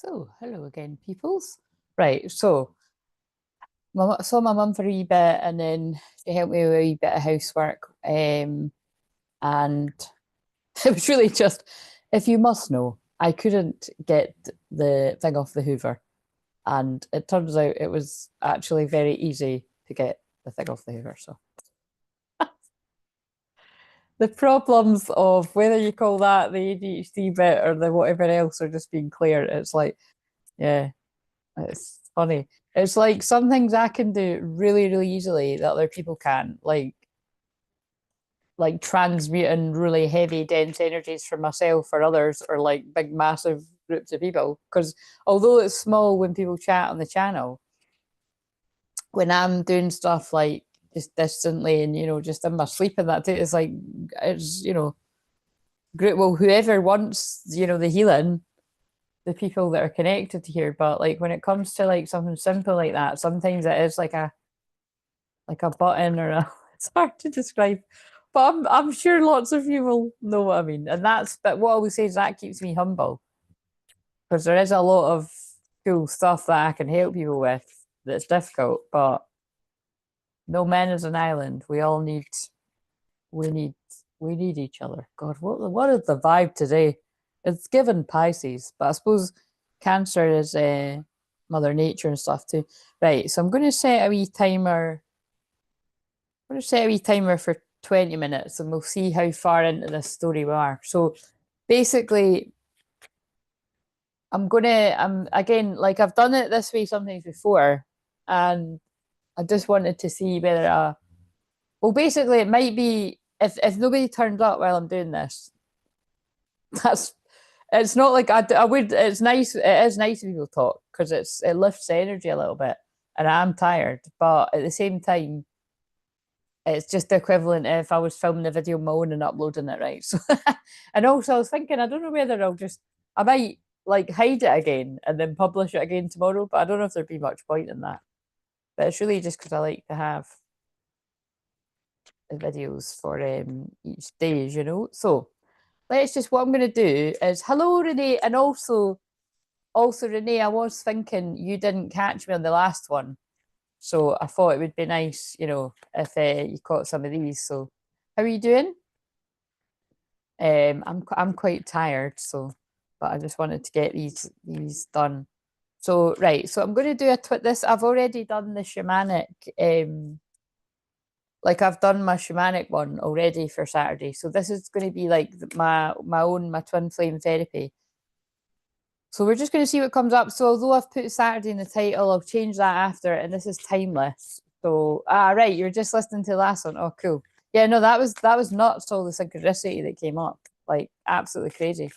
So, hello again, peoples. Right, so I saw my mum for a wee bit and then she helped me with a wee bit of housework. And it was really just, if you must know, I couldn't get the thing off the Hoover. And it turns out it was actually very easy to get the thing off the Hoover. So the problems of whether you call that the ADHD bit or the whatever else are just being clear. It's like, yeah. It's funny. It's like some things I can do really, really easily that other people can, like transmuting really heavy, dense energies for myself or others, or like big, massive groups of people. Because although it's small when people chat on the channel, when I'm doing stuff like just distantly and just in my sleep and that, it's like it's great. Well, whoever wants the healing, the people that are connected to here, but like when it comes to like something simple like that, sometimes it is like a button or a it's hard to describe. But I'm sure lots of you will know what I mean. And but what I would say is that keeps me humble. Because there is a lot of cool stuff that I can help people with that's difficult, but no man is an island. We need we need each other. God, what is the vibe today? It's given Pisces, but I suppose Cancer is Mother Nature and stuff too. Right, so I'm going to set a wee timer. I'm going to set a wee timer for 20 minutes and we'll see how far into this story we are. So basically, I'm again, like I've done it this way sometimes before, and I just wanted to see whether well, basically it might be if nobody turns up while I'm doing this, that's it's not like I would it's nice, it is nice when people talk because it lifts the energy a little bit, and I'm tired, but at the same time it's just the equivalent if I was filming a video of my own and uploading it, right? So and also I was thinking I don't know whether I might like hide it again and then publish it again tomorrow, but I don't know if there'd be much point in that. But it's really just because I like to have the videos for each day. So let's just what I'm going to do is hello Renee, and also Renee, I was thinking you didn't catch me on the last one, so I thought it would be nice, if you caught some of these. So how are you doing? I'm quite tired, so but I just wanted to get these done. So right, so I'm going to do this. I've already done the shamanic, like I've done my shamanic one already for Saturday. So this is going to be like my twin flame therapy. So we're just going to see what comes up. So although I've put Saturday in the title, I'll change that after, and this is timeless. So right, you're just listening to the last one. Oh, cool. Yeah, no, that was nuts. All the synchronicity that came up, like absolutely crazy.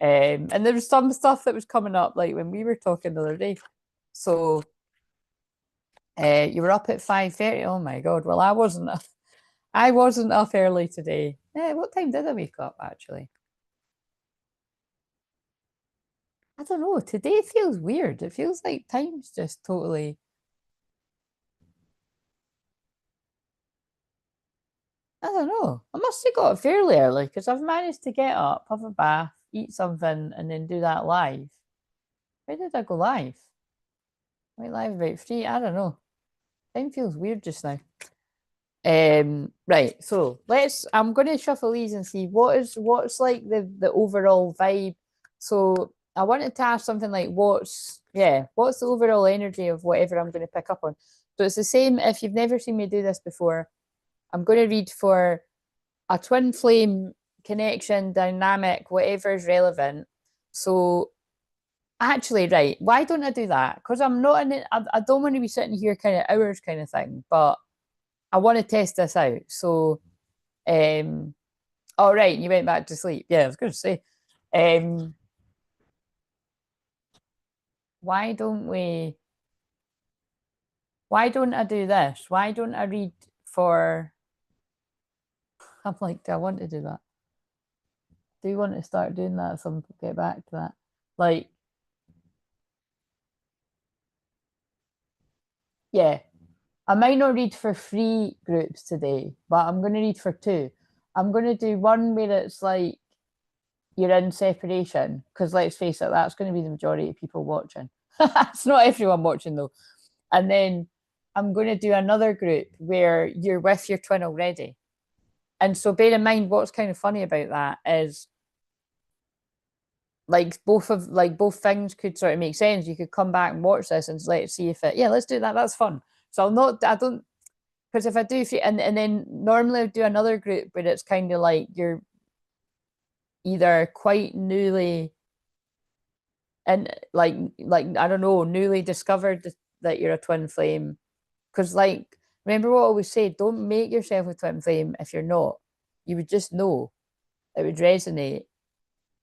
And there was some stuff that was coming up, like when we were talking the other day. So you were up at 5:30. Oh my God. Well, I wasn't up early today. What time did I wake up actually? I don't know. Today feels weird. It feels like time's just totally. I don't know. I must have got up fairly early because I've managed to get up, have a bath, eat something, and then do that live. Where did I go live? Went live about 3. I don't know. Time feels weird just now. Right, so I'm gonna shuffle these and see what's like the overall vibe. So I wanted to ask something like what's the overall energy of whatever I'm gonna pick up on. So it's the same if you've never seen me do this before. I'm gonna read for a twin flame connection, dynamic, whatever is relevant. So actually, right, why don't I do that? Because I'm not in it, I don't want to be sitting here kind of hours kind of thing, but I want to test this out. So, all right, you went back to sleep. Yeah, I was going to say, um, why don't we? Why don't I do this? Why don't I read for? I'm like, do I want to do that? Do you want to start doing that? So get back to that. Like, yeah, I might not read for 3 groups today, but I'm going to read for 2. I'm going to do one where it's like you're in separation, because let's face it, that's going to be the majority of people watching. It's not everyone watching though. And then I'm going to do another group where you're with your twin already. And so bear in mind, what's kind of funny about that is like both things could sort of make sense. You could come back and watch this and let's see if let's do that. That's fun. So I don't, because if I do, and then normally I do another group where it's kind of like you're either quite newly and like I don't know, newly discovered that you're a twin flame. Because like remember what I always say, don't make yourself a twin flame if you're not. You would just know. It would resonate.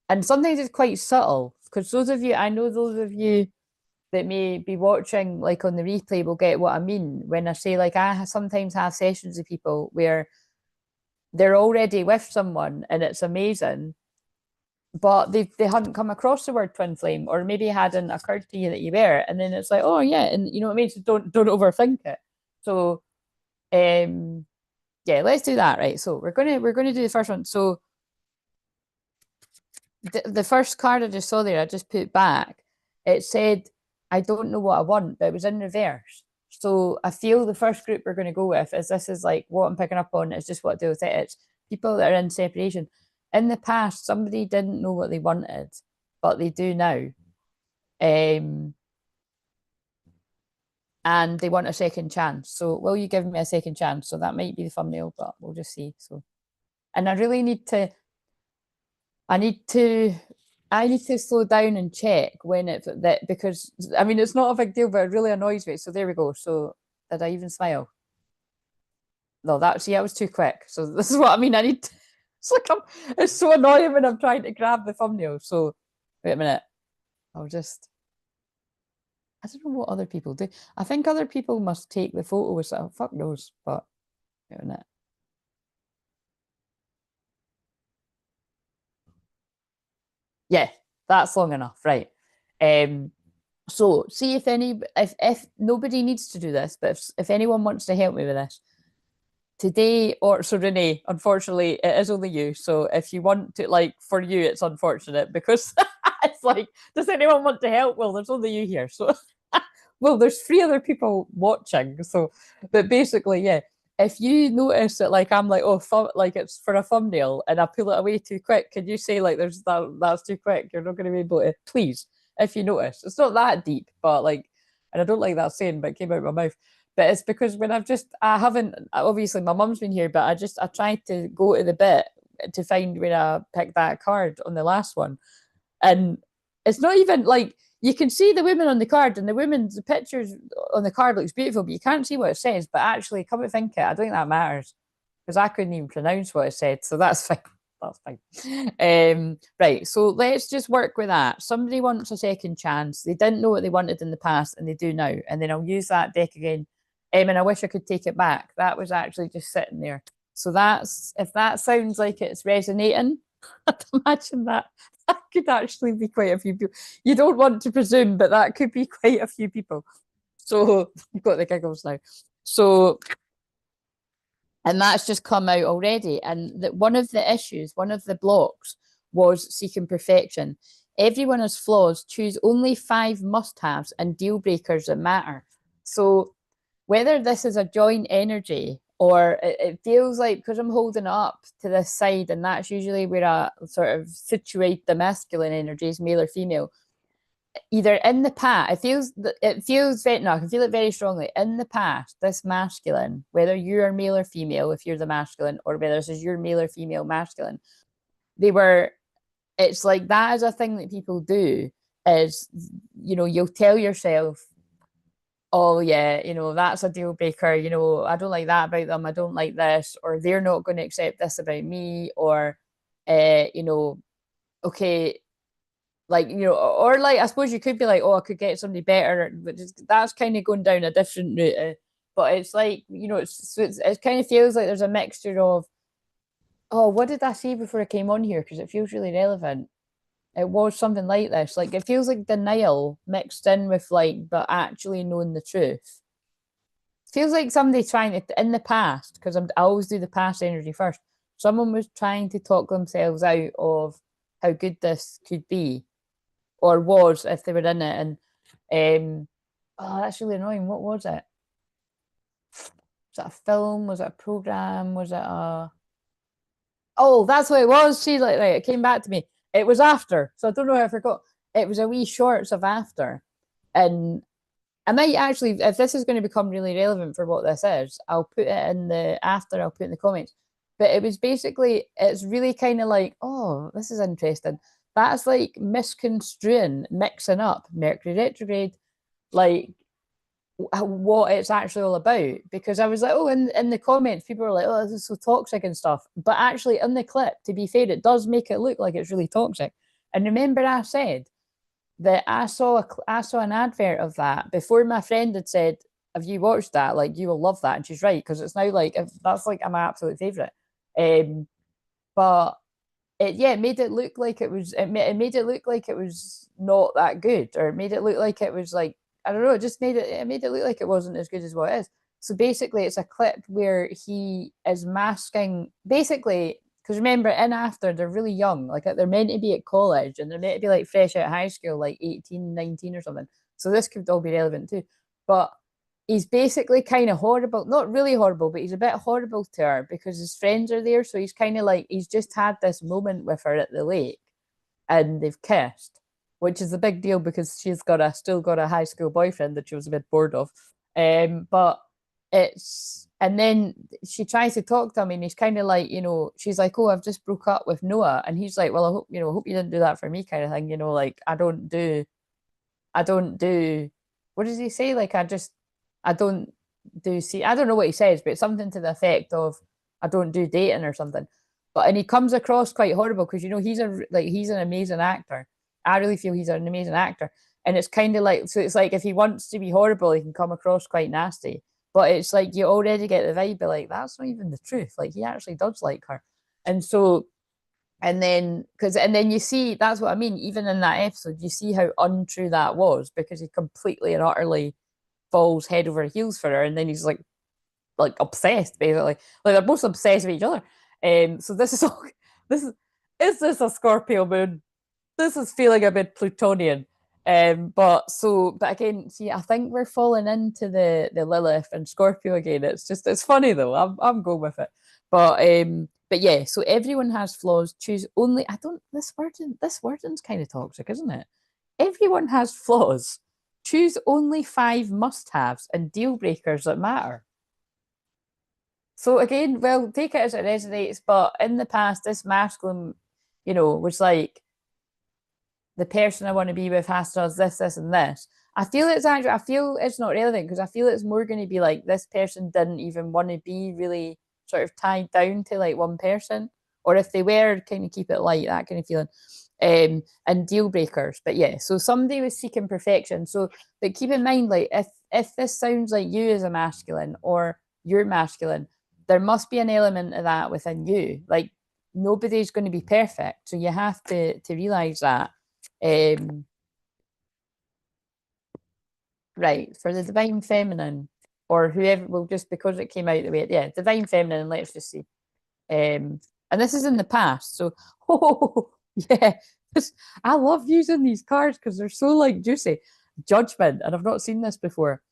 And sometimes it's quite subtle. Because I know those of you that may be watching like on the replay will get what I mean when I say like I sometimes have sessions with people where they're already with someone and it's amazing, but they hadn't come across the word twin flame, or maybe it hadn't occurred to you that you were, and then it's like, oh yeah, and you know what I mean? So don't overthink it. So yeah, let's do that, right? So we're gonna do the first one. So the first card I just saw there, I just put back. It said, I don't know what I want, but it was in reverse. So I feel the first group we're going to go with is this is like what I'm picking up on is just what I do with it. It's people that are in separation. In the past, somebody didn't know what they wanted, but they do now. And they want a second chance. So will you give me a second chance? So that might be the thumbnail, but we'll just see. So, and I really need to slow down and check when that, because I mean it's not a big deal, but it really annoys me. So there we go. So did I even smile? No, that was too quick. So this is what I mean. It's like it's so annoying when I'm trying to grab the thumbnail. So wait a minute. I don't know what other people do. I think other people must take the photo with something. Fuck knows, but wait a minute. Yeah, that's long enough, right? So see if nobody needs to do this, but if anyone wants to help me with this today, or so Renee, unfortunately, it is only you. So if you want to, like, for you, it's unfortunate because it's like, does anyone want to help? Well, there's only you here, so well, there's 3 other people watching. So, but basically, yeah. If you notice that, like, I'm like, oh, like it's for a thumbnail, and I pull it away too quick, can you say like, that's too quick? You're not going to be able to, please. If you notice, it's not that deep, but like, and I don't like that saying, but it came out of my mouth. But it's because when I haven't, obviously my mum's been here, but I tried to go to the bit to find where I picked that card on the last one. And it's not even like, you can see the women on the card, and the pictures on the card looks beautiful, but you can't see what it says. But actually, come to think it, I don't think that matters because I couldn't even pronounce what it said. So that's fine. That's fine. Right. So let's just work with that. Somebody wants a second chance. They didn't know what they wanted in the past, and they do now. And then I'll use that deck again. And I wish I could take it back. That was actually just sitting there. So if that sounds like it's resonating, I'd imagine that could actually be quite a few people. You don't want to presume, but that could be quite a few people. So you've got the giggles now. So, and that's just come out already. And that one of the blocks was seeking perfection. Everyone has flaws. Choose only 5 must-haves and deal breakers that matter. So whether this is a joint energy or it feels like, because I'm holding up to this side, and that's usually where I sort of situate the masculine energies, male or female. Either in the past, it feels very, no, I can feel it very strongly. In the past, this masculine, whether you are male or female, if you're the masculine, or whether this is your male or female masculine, it's like that is a thing that people do, is, you'll tell yourself, oh yeah, that's a deal breaker, I don't like that about them, I don't like this, or they're not going to accept this about me, or okay, like, or like, I suppose you could be like, oh, I could get somebody better, but that's kind of going down a different route. But it's like, it kind of feels like there's a mixture of, oh, what did I say before I came on here, because it feels really relevant. It was something like this. Like, it feels like denial mixed in with, like, but actually knowing the truth. It feels like somebody trying to, in the past, because I always do the past energy first. Someone was trying to talk themselves out of how good this could be, or was if they were in it. And oh, that's really annoying. What was it? Was it a film? Was it a program? Was it a Oh, that's what it was. She's like, right, it came back to me. It was After. So I don't know how I forgot. It was a wee shorts of After. And I might actually, if this is going to become really relevant for what this is, I'll put it in the after, I'll put it in the comments. But it was basically, it's really kind of like, oh, this is interesting. That's like misconstruing, mixing up Mercury retrograde, like what it's actually all about. Because I was like, oh, in the comments, people were like, oh, this is so toxic and stuff. But actually, in the clip, to be fair, it does make it look like it's really toxic. And remember, I said that I saw an advert of that before my friend had said, "Have you watched that? Like, you will love that." And she's right, because it's now like that's like my absolute favorite. But it made it look like it was it made it look like it was not that good, or it made it look like it was like, I don't know, it just made it look like it wasn't as good as what it is. So basically, it's a clip where he is masking, basically, because remember, in After, they're really young, like they're meant to be at college, and they're meant to be like fresh out of high school, like 18, 19 or something. So this could all be relevant too. But he's basically kind of horrible, not really horrible, but he's a bit horrible to her because his friends are there. So he's kind of like, he's just had this moment with her at the lake and they've kissed, which is a big deal because she's still got a high school boyfriend that she was a bit bored of. But and then she tries to talk to him, and he's kind of like, she's like, oh, I've just broke up with Noah. And he's like, well, I hope you didn't do that for me, kind of thing, like, I don't do, what does he say? Like, I don't see, I don't know what he says, but it's something to the effect of, I don't do dating or something. And he comes across quite horrible because he's an amazing actor. I really feel he's an amazing actor. And it's kind of like, so it's like if he wants to be horrible, he can come across quite nasty. But it's like you already get the vibe, but like, that's not even the truth. Like, he actually does like her. And so, and then you see, that's what I mean, even in that episode, you see how untrue that was, because he completely and utterly falls head over heels for her, and then he's like obsessed, basically. Like, they're both obsessed with each other. So this is all this is this a Scorpio moon? This is feeling a bit Plutonian. But again, see, I think we're falling into the Lilith and Scorpio again. It's funny though. I'm going with it. But yeah, so everyone has flaws. Choose only. I don't. This wording's kind of toxic, isn't it? Everyone has flaws. Choose only 5 must-haves and deal breakers that matter. So again, well, take it as it resonates. But in the past, this masculine, was like, the person I want to be with has to have this, this, and this. I feel it's not relevant, because I feel it's more going to be like, this person didn't even want to be really sort of tied down to like one person, or if they were, kind of keep it light, that kind of feeling. And deal breakers. But yeah, so somebody was seeking perfection. So, but keep in mind, like, if this sounds like you as a masculine, or you're masculine, there must be an element of that within you. Like, nobody's going to be perfect, so you have to realize that. Right, for the divine feminine, or whoever, well, just because it came out the way, yeah, divine feminine, let's just see. And this is in the past, so yeah, I love using these cards because they're so like juicy. Judgment, and I've not seen this before.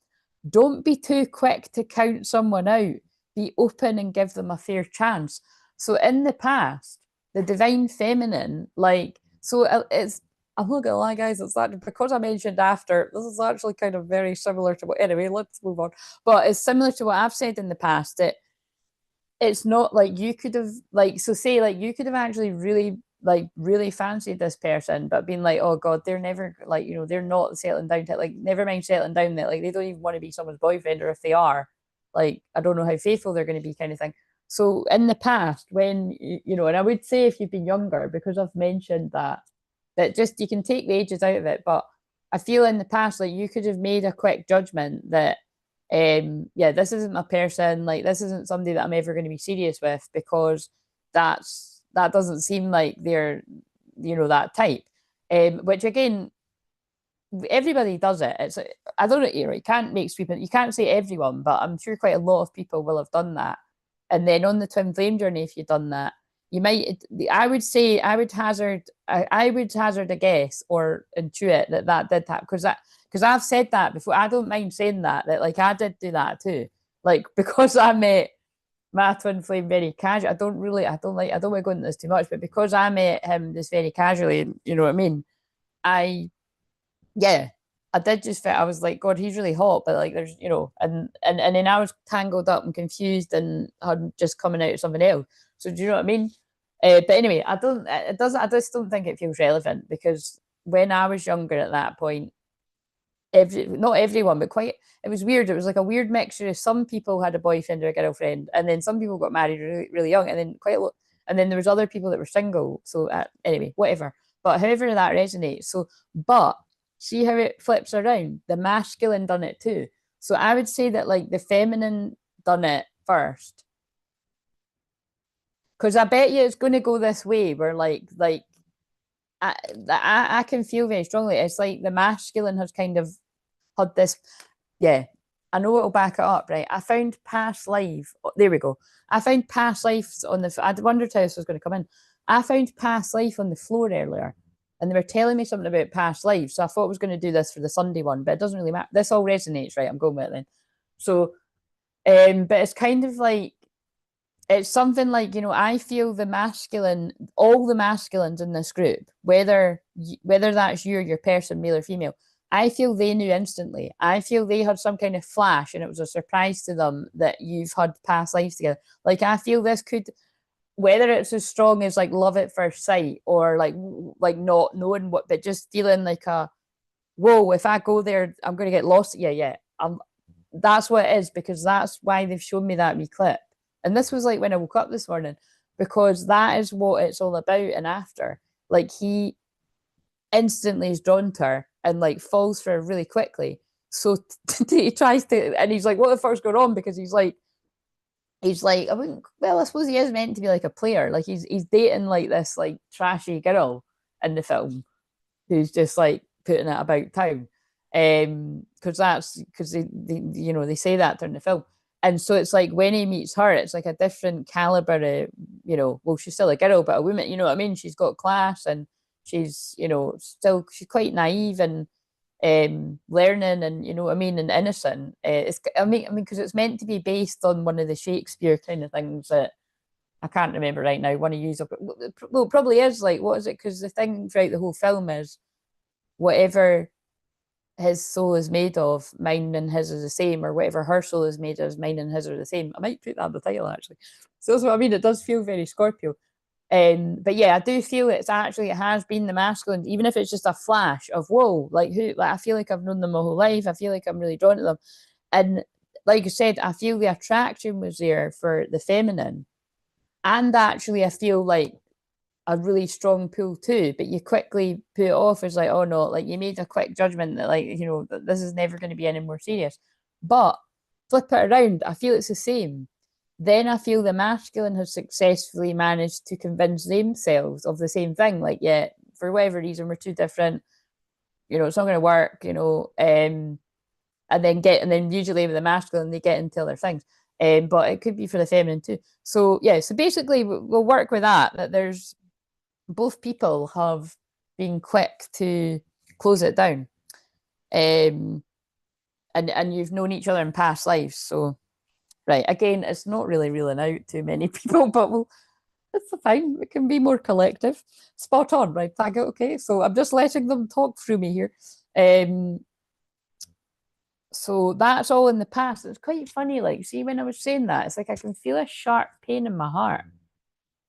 Don't be too quick to count someone out. Be open and give them a fair chance. So in the past, the divine feminine, like, so it's, I'm not gonna lie, guys, it's that because I mentioned After, this is actually kind of very similar to what, anyway, let's move on. But it's similar to what I've said in the past, that it's not like you could have, like, so say, like, you could have actually really fancied this person, but been like, oh god, they're never, like, they're not settling down to, like, never mind settling down, that like they don't even want to be someone's boyfriend, or if they are, like, I don't know how faithful they're going to be, kind of thing. So in the past, when and I would say if you've been younger, because I've mentioned that just, you can take the ages out of it, but I feel in the past, like, you could have made a quick judgment that yeah, this isn't my person, like, this isn't somebody that I'm ever going to be serious with, because that doesn't seem like they're that type. Which again, everybody does it. It's, I don't know, you can't make sweeping, you can't say everyone, but I'm sure quite a lot of people will have done that. And then on the twin flame journey, if you've done that, you might, I would say, I would hazard a guess or intuit that did happen, because I've said that before. I don't mind saying that like I did do that too. Like, because I met my twin flame very casual. I don't want to go into this too much, but because I met him just very casually, you know what I mean? Yeah, I did just feel, I was like, God, he's really hot, but like there's, and then I was tangled up and confused and had just coming out of something else. So do you know what I mean? But anyway, I just don't think it feels relevant, because when I was younger at that point, not everyone, but quite, it was weird. It was like a weird mixture of, some people had a boyfriend or a girlfriend, and then some people got married really, really young, and then quite a lot, and then there was other people that were single. So anyway, whatever. But however that resonates. So, but see how it flips around. The masculine done it too. So I would say that like the feminine done it first, because I bet you it's going to go this way, where I can feel very strongly. It's like the masculine has kind of had this, yeah, I know it'll back it up, right? I found past life. There we go. I found past lives on the, I wondered how this was going to come in. I found past life on the floor earlier, and they were telling me something about past lives. So I thought I was going to do this for the Sunday one, but it doesn't really matter. This all resonates, right? I'm going with it then. So, but it's kind of like, it's something like, I feel the masculine, all the masculines in this group, whether that's you or your person, male or female, I feel they knew instantly. I feel they had some kind of flash, and it was a surprise to them that you've had past lives together. Like, I feel this could, whether it's as strong as like love at first sight, or like not knowing what, but just feeling like whoa, if I go there, I'm going to get lost. Yeah. That's what it is, because that's why they've shown me that wee clip. And this was like when I woke up this morning, because that is what it's all about. And after, like, he instantly is drawn to her and like falls for her really quickly. So he tries to, and he's like, what the fuck's going on? Because he's like, I wouldn't, well, I suppose he is meant to be like a player. Like, he's dating like this like trashy girl in the film, who's just like putting it about town. Because they say that during the film. And so it's like when he meets her, it's like a different caliber of, well, she's still a girl, but a woman, you know what I mean? She's got class, and she's, she's quite naive and learning, and you know what I mean, and innocent. Because it's meant to be based on one of the Shakespeare kind of things that I can't remember right now. One of you, well, it probably is like, what is it? Because the thing throughout the whole film is, whatever his soul is made of, mine and his is the same, or whatever her soul is made of, mine and his are the same. I might put that in the title, actually. So that's what I mean. It does feel very Scorpio. But yeah, I do feel it has been the masculine, even if it's just a flash of whoa, like who, like I feel like I've known them my whole life. I feel like I'm really drawn to them. And like I said, I feel the attraction was there for the feminine. And actually I feel like a really strong pull too, but you quickly put it off as like, oh no, like you made a quick judgment that like, that this is never going to be any more serious. But flip it around, I feel it's the same. Then I feel the masculine has successfully managed to convince themselves of the same thing. Like, yeah, for whatever reason, we're too different. It's not going to work. And then usually with the masculine, they get into other things. But it could be for the feminine too. So yeah, so basically we'll work with that there's both people have been quick to close it down. And you've known each other in past lives. So, right, again, it's not really reeling out too many people, but it's fine. It can be more collective. Spot on, right? Tag it, okay? So I'm just letting them talk through me here. So that's all in the past. It's quite funny, like, see, when I was saying that, it's like I can feel a sharp pain in my heart.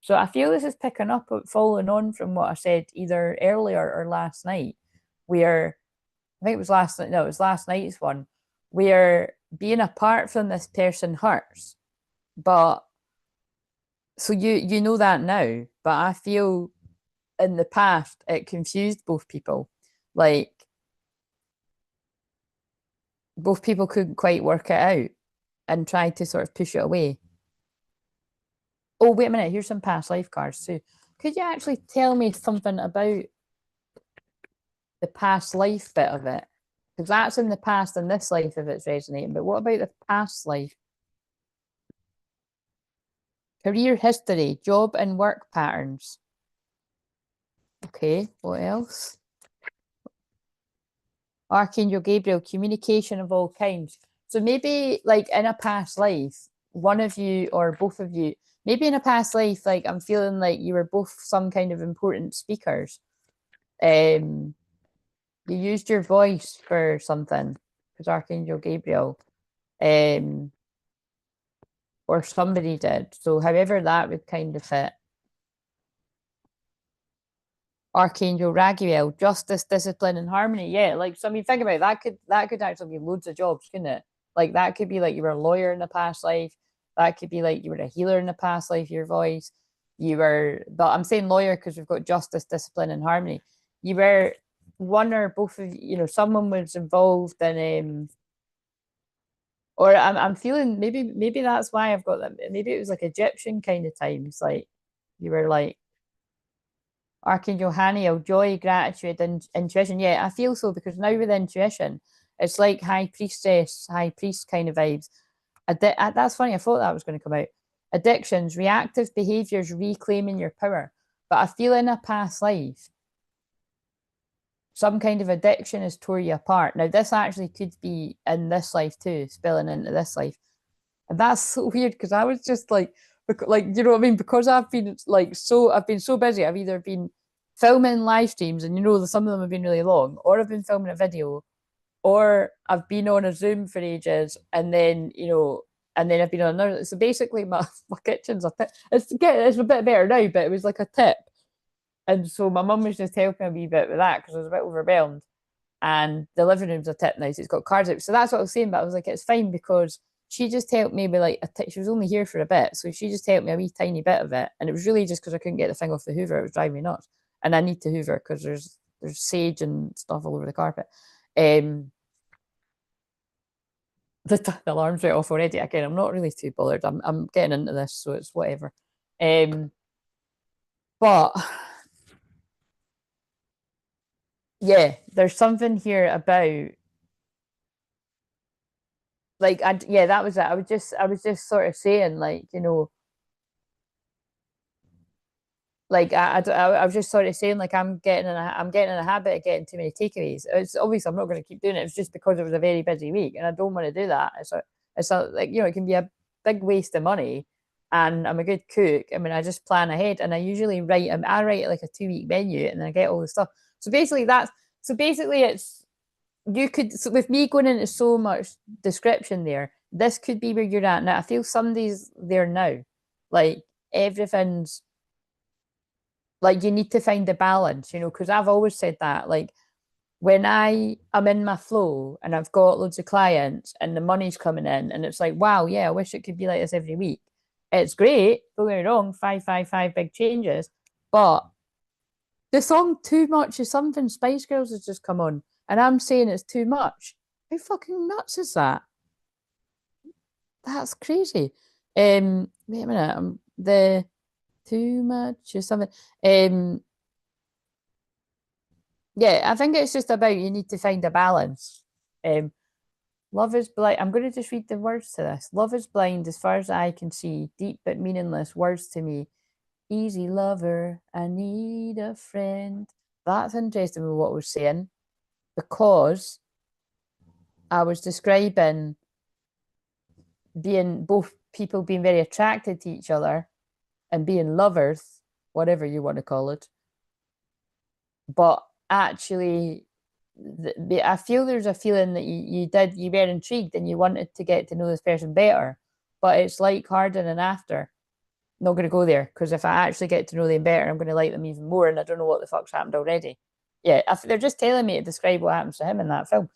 So I feel this is picking up, following on from what I said either earlier or last night, where I think it was last night. No, it was last night's one, where being apart from this person hurts. But so you know that now, but I feel in the past it confused both people. Like, both people couldn't quite work it out and tried to sort of push it away. Oh, wait a minute, here's some past life cards too. Could you actually tell me something about the past life bit of it? Because that's in the past and this life if it's resonating, but what about the past life? Career history, job and work patterns. Okay, what else? Archangel Gabriel, communication of all kinds. So maybe like in a past life, one of you or both of you, maybe in a past life, like I'm feeling like you were both some kind of important speakers. You used your voice for something, because Archangel Gabriel, or somebody did. So however that would kind of fit. Archangel Raguel, justice, discipline, and harmony. Yeah, like so. I mean, think about it. That could actually be loads of jobs, couldn't it? Like that could be like you were a lawyer in the past life. That could be like you were a healer in the past life. Your voice, you were. But I'm saying lawyer because we've got justice, discipline, and harmony. You were one or both of you know someone was involved in or I'm feeling maybe that's why I've got that. Maybe it was like Egyptian kind of times. Like you were like Archangel Haniel, joy, gratitude, and intuition. Yeah, I feel so because now with intuition, it's like high priestess, high priest kind of vibes. That's funny. I thought that was going to come out. Addictions, reactive behaviors, reclaiming your power. But I feel in a past life, some kind of addiction has tore you apart. Now, this actually could be in this life too, spilling into this life. And that's so weird because I was just like, you know what I mean? Because I've been I've been so busy. I've either been filming live streams, and you know, some of them have been really long, or I've been filming a video, or I've been on a Zoom for ages, and then and then I've been on another. So basically, my kitchen's a tip. It's a bit better now, but it was like a tip, and so my mum was just helping a wee bit with that because I was a bit overwhelmed. And the living room's a tip now, so it's got cards out. So that's what I was saying, but I was like, it's fine because she just helped me with like she was only here for a bit, so she just helped me a wee tiny bit of it, and it was really just because I couldn't get the thing off the Hoover. It was driving me nuts, and I need to Hoover because there's sage and stuff all over the carpet. The alarm's right off already. Again, I'm not really too bothered. I'm getting into this, so it's whatever. But yeah, there's something here about like yeah, that was it. I was just sort of saying like like I was just sort of saying like I'm getting in a habit of getting too many takeaways. It's obvious I'm not going to keep doing it. It's just because it was a very busy week and I don't want to do that. It's a like it can be a big waste of money. And I'm a good cook. I mean, I just plan ahead and I usually I write like a 2 week menu and then I get all the stuff. So basically it's you could so with me going into so much description there, this could be where you're at now. I feel somebody's there now. Like everything's like you need to find the balance, because I've always said that. Like when I am in my flow and I've got loads of clients and the money's coming in and it's like, wow, yeah, I wish it could be like this every week. It's great, don't get me wrong, 555 big changes, but the song Too Much is Something Spice Girls has just come on and I'm saying it's too much. How fucking nuts is that? That's crazy. Wait a minute, the too much is something. Yeah, I think it's just about you need to find a balance. Um, love is blind. I'm going to just read the words to this. Love is blind as far as I can see, deep but meaningless words to me. Easy lover, I need a friend. That's interesting with what we're saying because I was describing being both people being very attracted to each other and being lovers, whatever you want to call it. But actually, I feel there's a feeling that you were intrigued and you wanted to get to know this person better, but it's like harder and after. Not going to go there because if I actually get to know them better, I'm going to like them even more, and I don't know what the fuck's happened already. Yeah, they're just telling me to describe what happens to him in that film.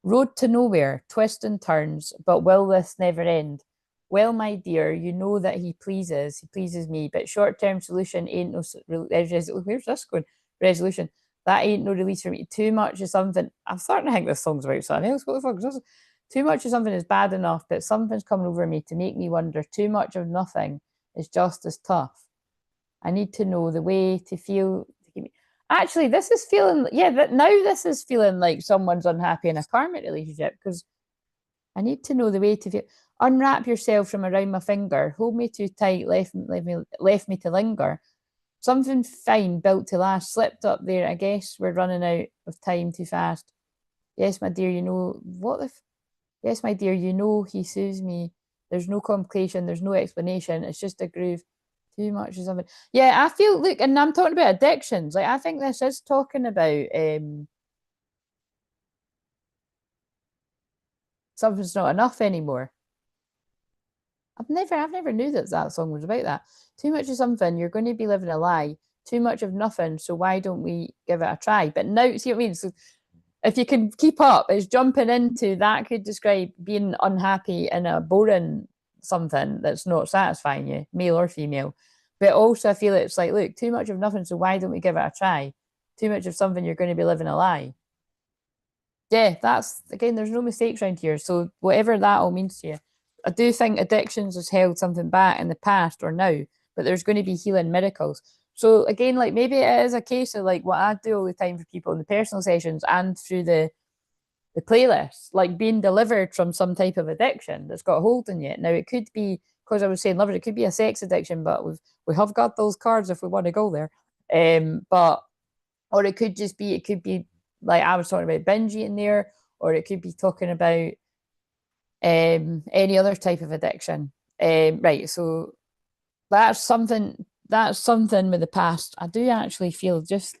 Road to nowhere, twists and turns, but will this never end? Well, my dear, you know that he pleases me, but short-term solution ain't no where's this going? Resolution. That ain't no release for me. Too much is something. I'm starting to think this song's about something else. What the fuck is this? Too much of something is bad enough, but something's coming over me to make me wonder. Too much of nothing is just as tough. I need to know the way to feel. Actually, this is feeling, yeah, that now this is feeling like someone's unhappy in a karmic relationship because I need to know the way to feel. Unwrap yourself from around my finger. Hold me too tight, left me to linger. Something fine built to last slipped up there. I guess we're running out of time too fast. Yes, my dear, you know what the. Yes, my dear, you know he soothes me. There's no complication. There's no explanation. It's just a groove. Too much is something. Yeah, I feel. Look, and I'm talking about addictions. Like I think this is talking about something's not enough anymore. I've never knew that that song was about that. Too much of something, you're going to be living a lie. Too much of nothing, so why don't we give it a try? But now, see what I mean? So if you can keep up, it's jumping into that could describe being unhappy in a boring something that's not satisfying you, male or female. But also, I feel it's like, look, too much of nothing, so why don't we give it a try? Too much of something, you're going to be living a lie. Yeah, that's again, there's no mistakes around here. So whatever that all means to you, I do think addictions has held something back in the past or now, but there's going to be healing miracles. So again, like maybe it is a case of like what I do all the time for people in the personal sessions and through the playlist, like being delivered from some type of addiction that's got a hold on you. Now it could be because I was saying lovers, it could be a sex addiction, but we have got those cards if we want to go there. But or it could just be, it could be like I was talking about binge eating there, or it could be talking about any other type of addiction. Right, so that's something with the past. I do actually feel just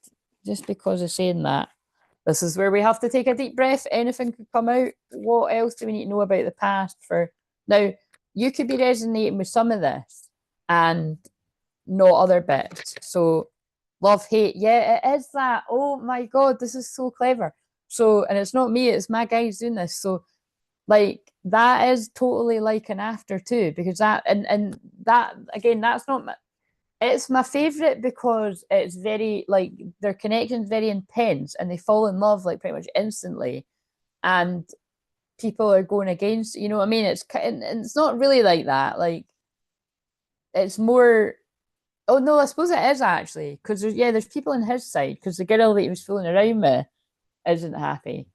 because of saying that, this is where we have to take a deep breath. Anything could come out. What else do we need to know about the past for now? You could be resonating with some of this and no other bits. So love, hate. Yeah, it is that. Oh my God, this is so clever. So, and it's not me, it's my guys doing this. So, like, that is totally like an after too, because that, and that, again, that's not my, it's my favorite because it's very, like, their connection's very intense and they fall in love, like, pretty much instantly. And people are going against, you know what I mean? And it's not really like that. Like, it's more, oh no, I suppose it is actually because there's people on his side because the girl that he was fooling around with isn't happy,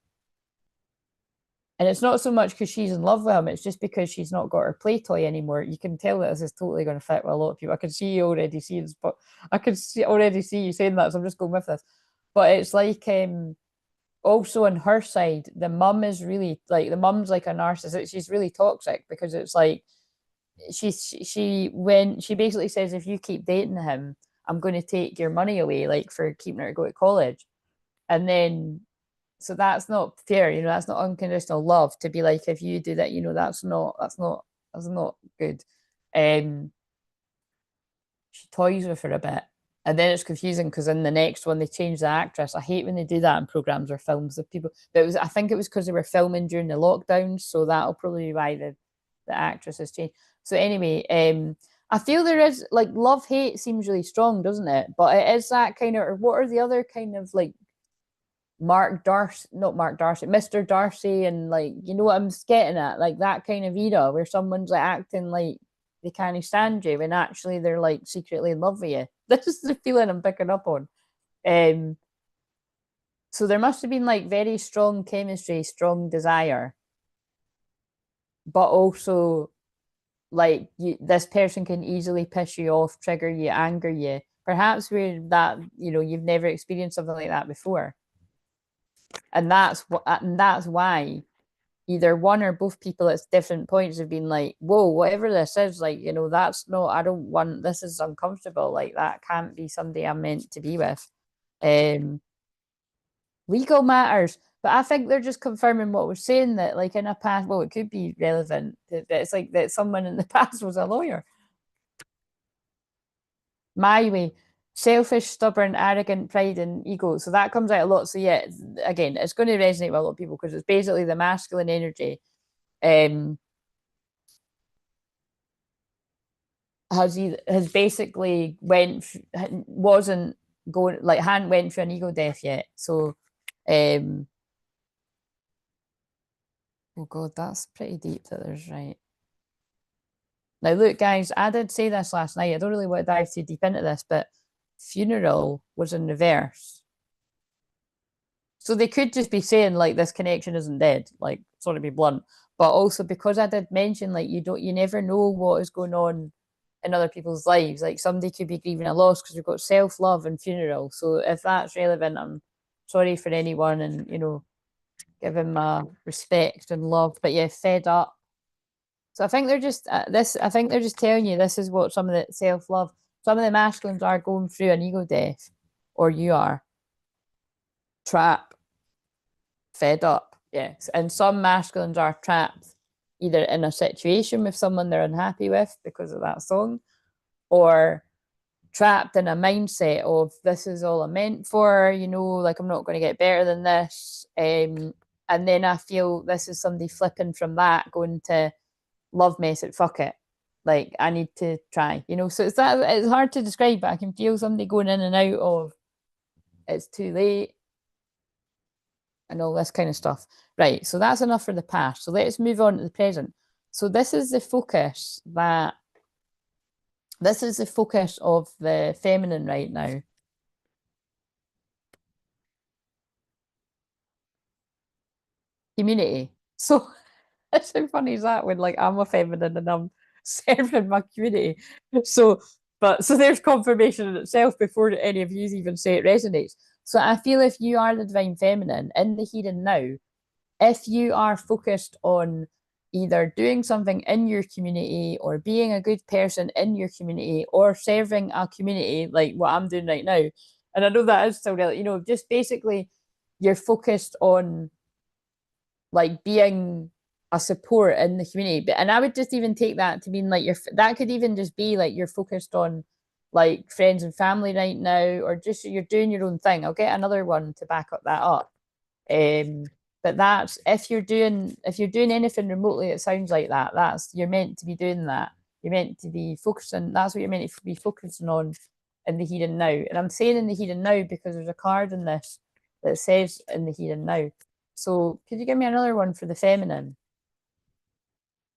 and it's not so much because she's in love with him; it's just because she's not got her play toy anymore. You can tell that this is totally going to fit with a lot of people. I can see you already seeing, but I can already see you saying that, so I'm just going with this. But it's like also on her side, the mum is really like the mum's like a narcissist. She's really toxic because it's like she when she basically says if you keep dating him, I'm going to take your money away, like for keeping her to go to college. And then so that's not fair, you know, that's not unconditional love to be like if you do that, you know, that's not good. um she toys with her a bit, and then it's confusing because in the next one they change the actress. I hate when they do that in programs or films of people, but it was, I think it was because they were filming during the lockdown, so that'll probably be why the actress has changed. So anyway, I feel there is like love hate seems really strong, doesn't it? But it is that kind of, or what are the other kind of like Mark Darcy, not Mark Darcy, Mr. Darcy, and like, you know what I'm getting at, like that kind of era where someone's like acting like they can't stand you when actually they're like secretly in love with you. This is the feeling I'm picking up on. Um, so there must have been like very strong chemistry, strong desire, but also like this person can easily piss you off, trigger you, anger you. Perhaps where that, you know, you've never experienced something like that before, and that's why either one or both people at different points have been like, whoa, whatever this is, like, you know, that's not, I don't want, this is uncomfortable. Like, that can't be somebody I'm meant to be with. Um, Legal matters. But I think they're just confirming what we're saying, that, like, in a past, well, it could be relevant, that it's like that someone in the past was a lawyer. My way. Selfish, stubborn, arrogant, pride, and ego. So that comes out a lot. So, yeah, again, it's going to resonate with a lot of people because it's basically the masculine energy. Um, has basically wasn't going, like, hadn't went through an ego death yet. So oh God, that's pretty deep that there's, right. Now look guys, I did say this last night, I don't really want to dive too deep into this, but funeral was in reverse. So they could just be saying like this connection isn't dead, like sorry to be blunt. But also because I did mention like you never know what is going on in other people's lives. Like somebody could be grieving a loss because we've got self-love and funeral. So if that's relevant, I'm sorry for anyone and give him my respect and love. But yeah, fed up. So I think they're just this. I think they're just telling you this is what some of the self-love, some of the masculines are going through an ego death, or you are trapped, fed up. Yes, and some masculines are trapped either in a situation with someone they're unhappy with because of that song, or trapped in a mindset of this is all I'm meant for, like I'm not going to get better than this. And then I feel this is somebody flipping from that, going to love mess it, fuck it. Like I need to try, So it's hard to describe, but I can feel somebody going in and out of it's too late and all this kind of stuff. Right. So that's enough for the past. So let's move on to the present. So this is the focus of the feminine right now. Community. So that's how funny is that when like I'm a feminine and I'm serving my community. So so there's confirmation in itself before any of you even say it resonates. So I feel if you are the divine feminine in the here and now, if you are focused on either doing something in your community or being a good person in your community or serving a community like what I'm doing right now, and I know that is still really, just basically you're focused on like being a support in the community. But and I would just even take that to mean like that could even just be like you're focused on like friends and family right now, or just you're doing your own thing. I'll get another one to back up that up. Um, but that's if you're doing anything remotely, it sounds like that. That's you're meant to be doing that. You're meant to be focusing. That's what you're meant to be focusing on in the here and now. And I'm saying in the here and now because there's a card in this that says in the here and now. So could you give me another one for the feminine?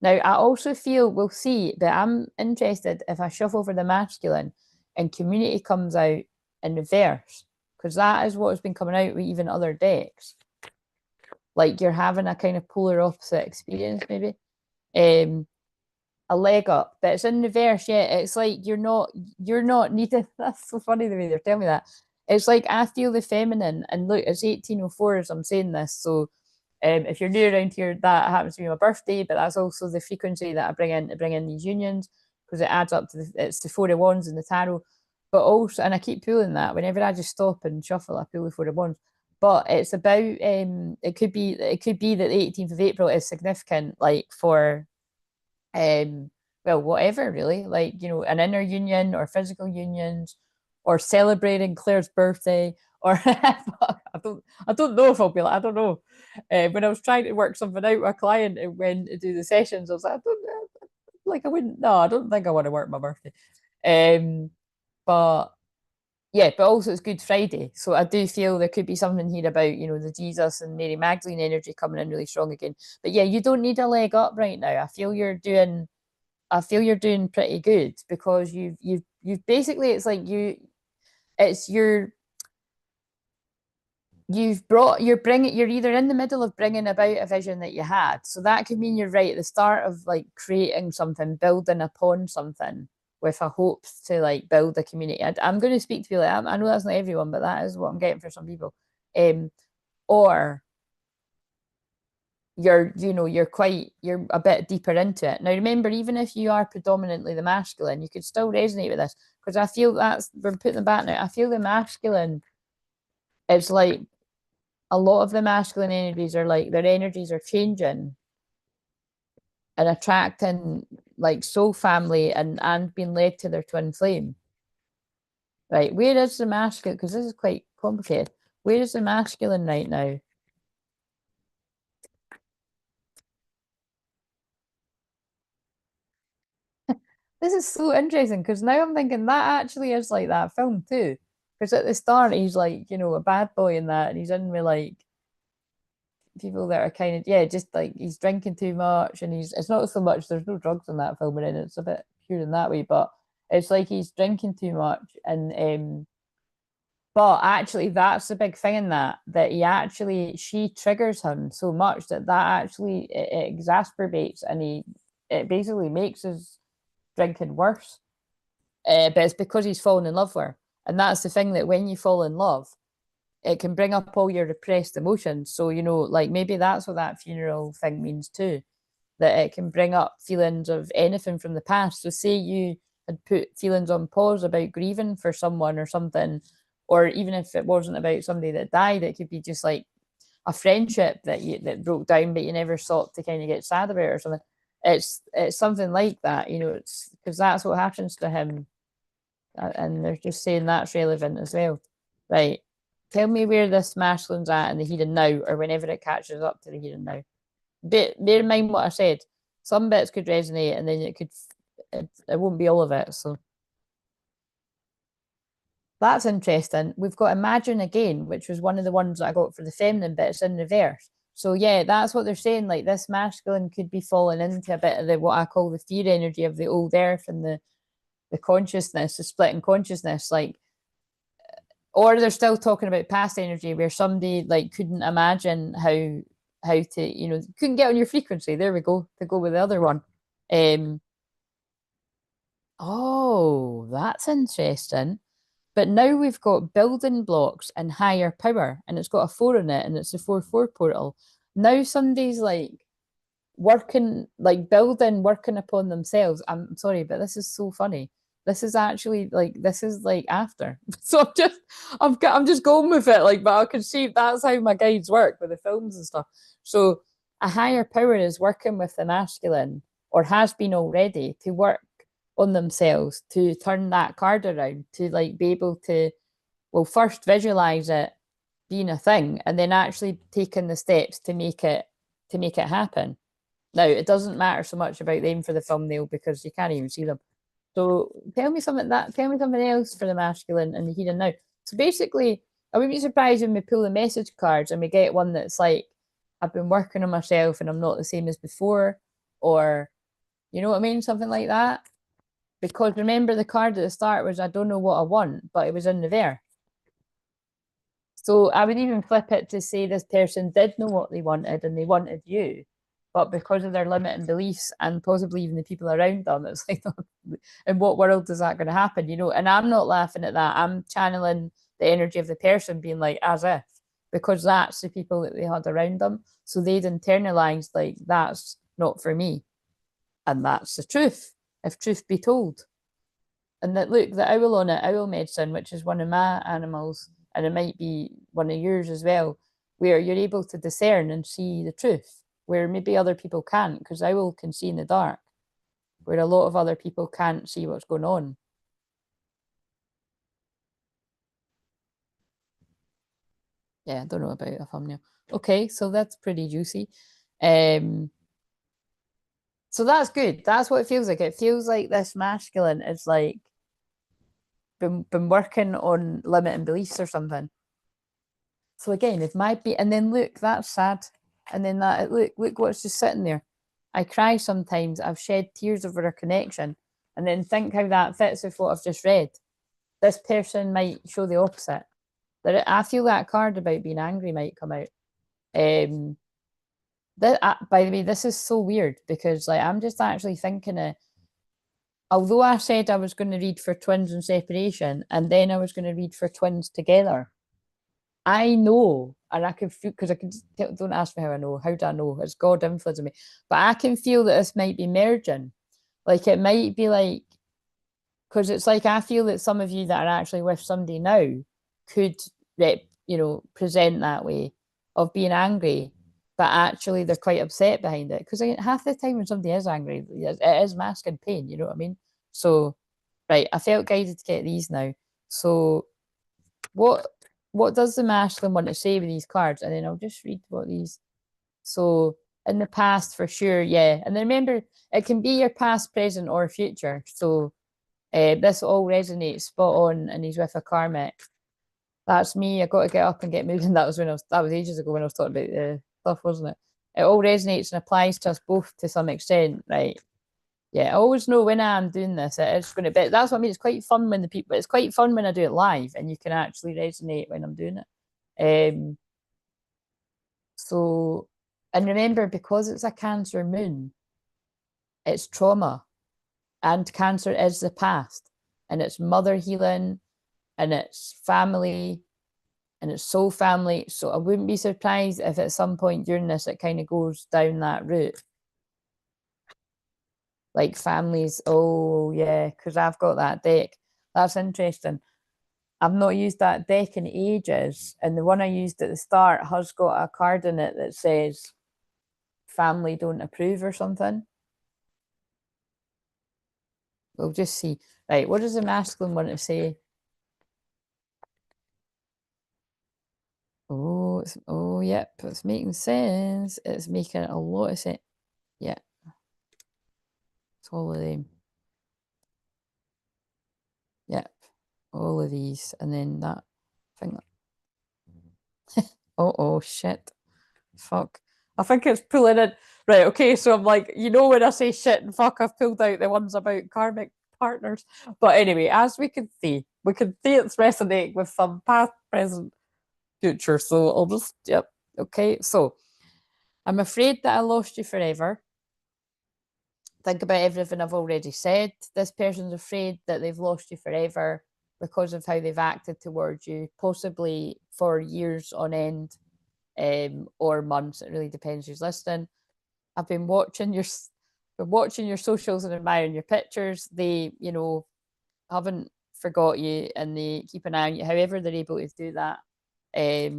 Now I also feel we'll see, but I'm interested if I shuffle for the masculine and community comes out in reverse, because that is what has been coming out with even other decks. Like you're having a kind of polar opposite experience, maybe. Um, a leg up, but it's in reverse. Yeah, it's like you're not needed. That's so funny the way they're telling me that. It's like I feel the feminine, and look, it's 1804 as I'm saying this. So, if you're new around here, that happens to be my birthday, but that's also the frequency that I bring in to bring in these unions because it adds up to it's the Four of Wands in the tarot. But also, and I keep pulling that whenever I just stop and shuffle, I pull the Four of Wands. But it's about it could be that the 18th of April is significant, like for well, whatever really, like an inner union or physical unions, or celebrating Claire's birthday, or I don't know if I'll be like, I don't know. When I was trying to work something out with a client and when to do the sessions, I was like, I don't know, like I wouldn't, no, I don't think I want to work my birthday. But yeah, but also it's Good Friday, so I do feel there could be something here about the Jesus and Mary Magdalene energy coming in really strong again. But yeah, you don't need a leg up right now. I feel you're doing pretty good because you've basically it's like it's your you're either in the middle of bringing about a vision that you had, so that could mean you're right at the start of like creating something, building upon something with a hope to like build a community. I'm going to speak to people like I know that's not everyone, but that is what I'm getting for some people. Or you're a bit deeper into it. Now remember, even if you are predominantly the masculine, you could still resonate with this, because I feel we're putting them back now. I feel the masculine, it's like a lot of the masculine energies are like their energies are changing and attracting like soul family and being led to their twin flame. Right, where is the masculine? Because this is quite complicated. Where is the masculine right now? This is so interesting because now I'm thinking that actually is like that film too. Because at the start he's like, a bad boy in that, and he's in with like people that are kind of just like he's drinking too much, and it's not so much there's no drugs in that film, and it's a bit pure in that way, but it's like he's drinking too much, and But actually, that's the big thing in that she triggers him so much that actually it exacerbates, and it basically makes his drinking worse. But it's because he's fallen in love with her. And that's the thing, that when you fall in love, it can bring up all your repressed emotions. So, like maybe that's what that funeral thing means too, that it can bring up feelings of anything from the past. So, say you had put feelings on pause about grieving for someone or something, or even if it wasn't about somebody that died, it could be just like a friendship that broke down, but you never sought to kind of get sad about it or something. It's something like that, it's because that's what happens to him. And they're just saying that's relevant as well. Right. Tell me where this masculine's at in the here and now, or whenever it catches up to the here and now. Bear in mind what I said. Some bits could resonate, and then it won't be all of it. So that's interesting. We've got imagine again, which was one of the ones that I got for the feminine, but it's in reverse. So yeah, that's what they're saying. Like this masculine could be falling into a bit of the what I call the fear energy of the old earth and the consciousness, the splitting consciousness, like, or they're still talking about past energy where somebody like couldn't imagine how to, couldn't get on your frequency. There we go, to go with the other one. Oh, that's interesting. But now we've got building blocks and higher power, and it's got a 4 in it, and it's a 4-4 portal. Now somebody's like working, like building, working upon themselves. I'm sorry, but this is so funny. This is actually like after. So I'm just going with it. Like, but I can see that's how my guides work with the films and stuff. So a higher power is working with the masculine, or has been already, to work on themselves, to turn that card around, to like be able to, well, first visualize it being a thing, and then actually taking the steps to make it happen. Now, it doesn't matter so much about them for the thumbnail because you can't even see them. So tell me something else for the masculine and the here and now. So basically, I wouldn't be surprised when we pull the message cards and we get one that's like, I've been working on myself and I'm not the same as before, or you know what I mean? Something like that. Because remember, the card at the start was, I don't know what I want, but it was in reverse. So I would even flip it to say this person did know what they wanted and they wanted you, but because of their limiting beliefs and possibly even the people around them, it's like, in what world is that going to happen? And I'm not laughing at that. I'm channeling the energy of the person being like, as if, because that's the people that they had around them. So they'd internalized, like, that's not for me. And that's the truth, if truth be told. And that, look, the owl on it, owl medicine, which is one of my animals, and it might be one of yours as well, where you're able to discern and see the truth, where maybe other people can't, because owl can see in the dark, where a lot of other people can't see what's going on. Yeah, I don't know about a thumbnail. Okay, so that's pretty juicy. So that's good. That's what it feels like. It feels like this masculine is like been working on limiting beliefs or something. So again, it might be, and then look, that's sad. And then look what's just sitting there. I cry sometimes. I've shed tears over a connection. And then think how that fits with what I've just read. This person might show the opposite. That I feel that card about being angry might come out. By the way, this is so weird because like I'm just actually thinking of, although I said I was going to read for twins and separation, and then I was going to read for twins together, I know, and I can feel, because I can, don't ask me how I know. How do I know? It's God influencing me. But I can feel that this might be merging. Like it might be like, because it's like I feel that some of you that are actually with somebody now could, present that way of being angry, but actually they're quite upset behind it. Because half the time when somebody is angry, it is masking pain. You know what I mean? So, right, I felt guided to get these now. So, what does the masculine want to say with these cards? And then I'll just read what these. So in the past, for sure, yeah. And then remember, it can be your past, present, or future. So this all resonates spot on, and he's with a karmic. That's me. I got to get up and get moving. That was ages ago when I was talking about the stuff, wasn't it? It all resonates and applies to us both to some extent, right? Yeah, I always know when I'm doing this, it's going to be. That's what I mean. It's quite fun when it's quite fun when I do it live and you can actually resonate when I'm doing it. So, and remember, because it's a Cancer moon, it's trauma and cancer is the past and it's mother healing and it's family and it's soul family. So I wouldn't be surprised if at some point during this it kind of goes down that route. Like families, oh yeah, because I've got that deck. That's interesting. I've not used that deck in ages. And the one I used at the start has got a card in it that says family don't approve or something. We'll just see. Right, what does the masculine want to say? Oh, yep, it's making sense. It's making a lot of sense. Yeah, it's all of them. Yep, all of these. And then that thing. Oh, shit. Fuck. I think it's pulling in. Right, okay, so I'm like, when I say shit and fuck, I've pulled out the ones about karmic partners. But anyway, as we can see it's resonating with some past, present, future. So I'll just, yep. Okay, so I'm afraid that I lost you forever. Think about everything I've already said. This person's afraid that they've lost you forever because of how they've acted towards you, possibly for years on end, or months. It really depends who's listening. I've been watching your socials and admiring your pictures. They, haven't forgot you and they keep an eye on you. However, they're able to do that. I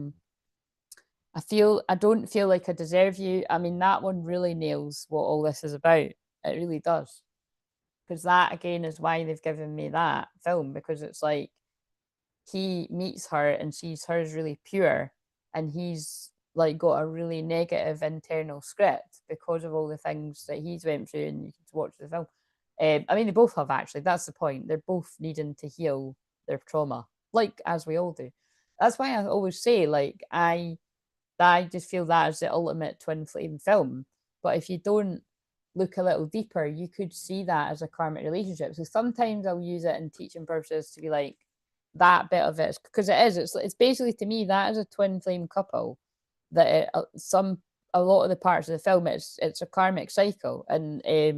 don't feel like I deserve you. I mean, that one really nails what all this is about. It really does. Because that again is why they've given me that film, because it's like he meets her and sees her as really pure and he's like got a really negative internal script because of all the things that he's went through, and you can watch the film. I mean, they both have actually. That's the point. They're both needing to heal their trauma, like as we all do. That's why I always say, like, I just feel that is the ultimate twin flame film. But if you don't look a little deeper, you could see that as a karmic relationship. So sometimes I'll use it in teaching purposes to be like, that bit of it, because it's basically, to me, that is a twin flame couple. That a lot of the parts of the film, it's a karmic cycle, and they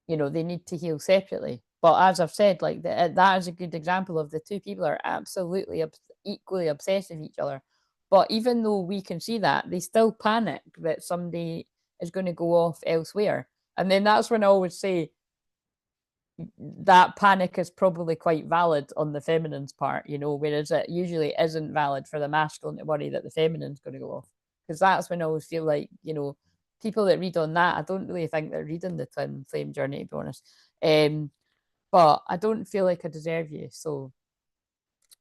need to heal separately. But as I've said, like that is a good example of the two people are absolutely equally obsessed with each other. But even though we can see that, they still panic that somebody is going to go off elsewhere. And then that's when I always say that panic is probably quite valid on the feminine's part, whereas it usually isn't valid for the masculine to worry that the feminine's going to go off. Because that's when I always feel like, people that read on that, I don't really think they're reading the twin flame journey, to be honest. But I don't feel like I deserve you. So,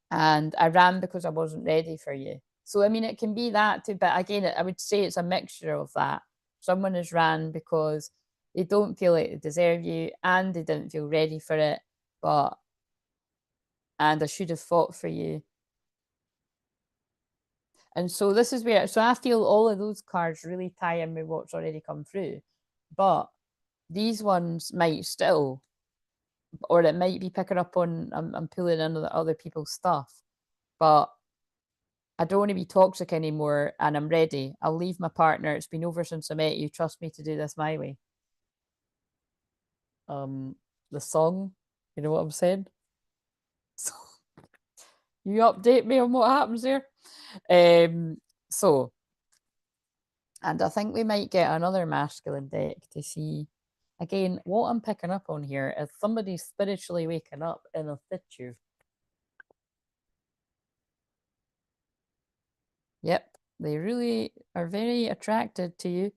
and I ran because I wasn't ready for you. So, I mean, it can be that too, but again, I would say it's a mixture of that. Someone has ran because they don't feel like they deserve you and they didn't feel ready for it, and I should have fought for you. And so this is where, so I feel all of those cards really tie in with what's already come through. But these ones might still, or it might be picking up on, I'm pulling in other people's stuff. But I don't want to be toxic anymore and I'm ready. I'll leave my partner. It's been over since I met you. Trust me to do this my way. The song, you know what I'm saying? So you update me on what happens there. So, and I think we might get another masculine deck to see. Again, what I'm picking up on here is somebody spiritually waking up in a situ. Yep, they really are very attracted to you.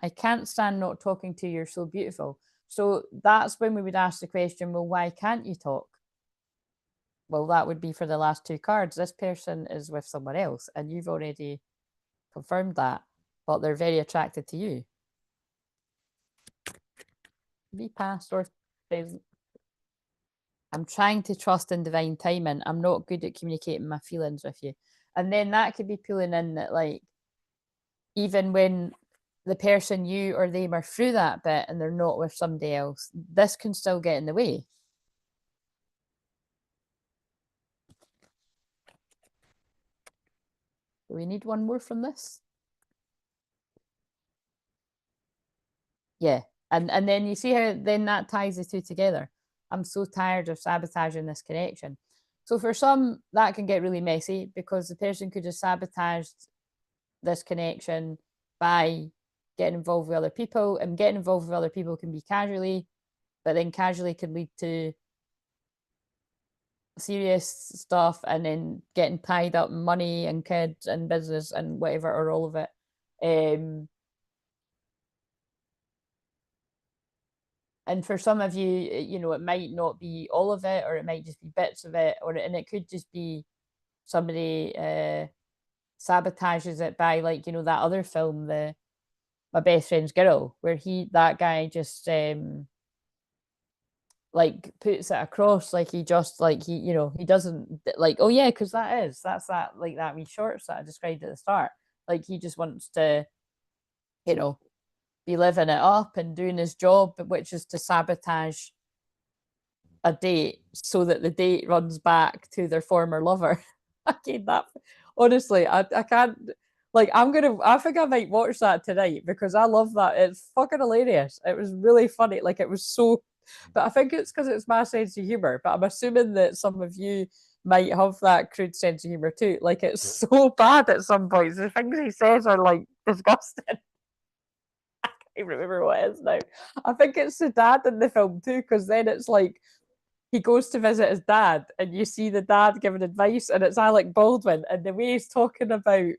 I can't stand not talking to you. You're so beautiful. So that's when we would ask the question, well, why can't you talk? Well, that would be for the last two cards. This person is with someone else, and you've already confirmed that, but they're very attracted to you. Be past or present. I'm trying to trust in divine timing. I'm not good at communicating my feelings with you. And then that could be pulling in that, like, even when the person, you or them, are through that bit and they're not with somebody else, this can still get in the way. Do we need one more from this? Yeah. And then you see how then that ties the two together. I'm so tired of sabotaging this connection. So for some, that can get really messy because the person could have sabotaged this connection by getting involved with other people, and getting involved with other people can be casually, but then casually can lead to serious stuff, and then getting tied up in money and kids and business and whatever, or all of it. And for some of you, you know, it might not be all of it, or it might just be bits of it, and it could just be somebody sabotages it by, like, you know, that other film, the My Best Friend's Girl, where that guy just like puts it across, like he just, like, you know, he doesn't, like, oh yeah, because that's that, like that wee shorts that I described at the start, like he just wants to, you know, be living it up and doing his job, which is to sabotage a date so that the date runs back to their former lover. Okay, that, honestly, I can't, like, I think I might watch that tonight because I love that. It's fucking hilarious. It was really funny. Like, it was so, but I think it's because it's my sense of humor. But I'm assuming that some of you might have that crude sense of humor too. Like, it's so bad at some points. The things he says are like disgusting. I can't remember what it is now. I think it's the dad in the film too, because then it's like he goes to visit his dad, and you see the dad giving advice, and it's Alec Baldwin, and the way he's talking about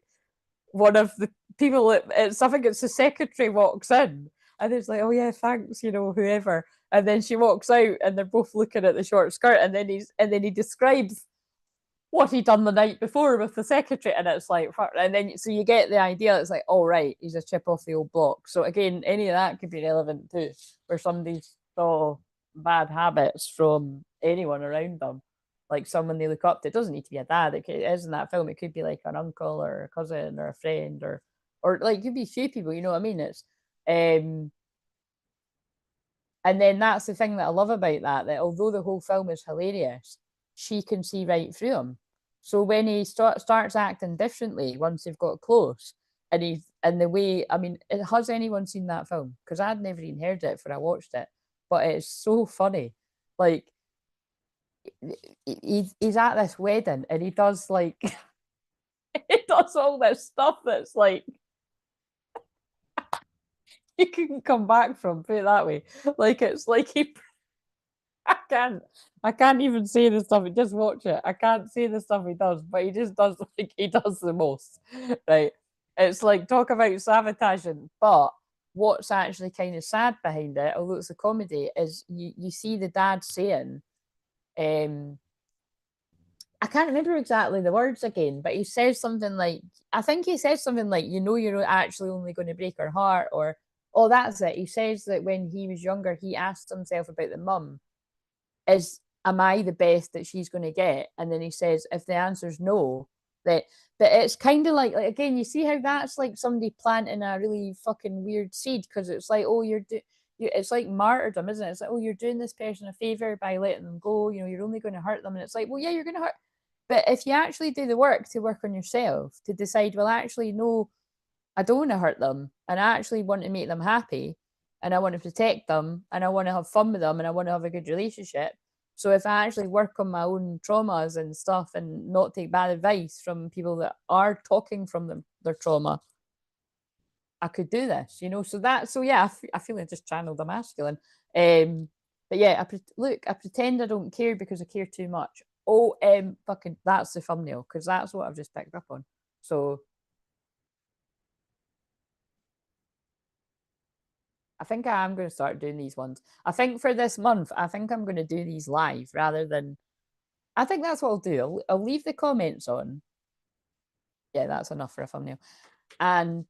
one of the people, I think it's the secretary walks in, and it's like, oh yeah, thanks, you know, whoever, and then she walks out, and they're both looking at the short skirt, and then he describes what he'd done the night before with the secretary, and it's like, and then so you get the idea. It's like, oh right, he's a chip off the old block. So again, any of that could be relevant too, where somebody saw bad habits from anyone around them, like someone they look up to. It doesn't need to be a dad. It is in that film. It could be like an uncle or a cousin or a friend, or like it could be a few people. You know what I mean? It's and then that's the thing that I love about that although the whole film is hilarious, she can see right through him. So when he starts acting differently once they've got close, and the way, I mean, has anyone seen that film? Because I'd never even heard it before I watched it, but it's so funny. Like, he's at this wedding, and he does like he does all this stuff that's like you can come back from, put it that way. Like, it's like I can't. I can't even say the stuff. Just watch it. I can't say the stuff he does, but he just does, like, he does the most, right? It's like, talk about sabotaging, but what's actually kind of sad behind it, although it's a comedy, is you see the dad saying, um, I can't remember exactly the words again, but he says something like, I think he says something like, you know, you're actually only going to break her heart, or, oh, that's it. He says that when he was younger, he asked himself about the mum, am I the best that she's going to get? And then he says, if the answer's no, that, but it's kind of like again, you see how that's like somebody planting a really fucking weird seed, because it's like, oh, it's like martyrdom, isn't it? It's like, oh, you're doing this person a favor by letting them go. You know, you're only going to hurt them, and it's like, well, yeah, you're going to hurt. But if you actually do the work to work on yourself, to decide, well, actually, no, I don't want to hurt them, and I actually want to make them happy, and I want to protect them, and I want to have fun with them, and I want to have a good relationship. So if I actually work on my own traumas and stuff, and not take bad advice from people that are talking from their trauma, I could do this, you know. So yeah, I feel like I just channeled a masculine. But yeah, I pretend I don't care because I care too much. Oh, fucking, that's the thumbnail, because that's what I've just picked up on. So I think I am going to start doing these ones. I think for this month, I think I'm going to do these live rather than. I think that's what I'll do. I'll leave the comments on. Yeah, that's enough for a thumbnail. And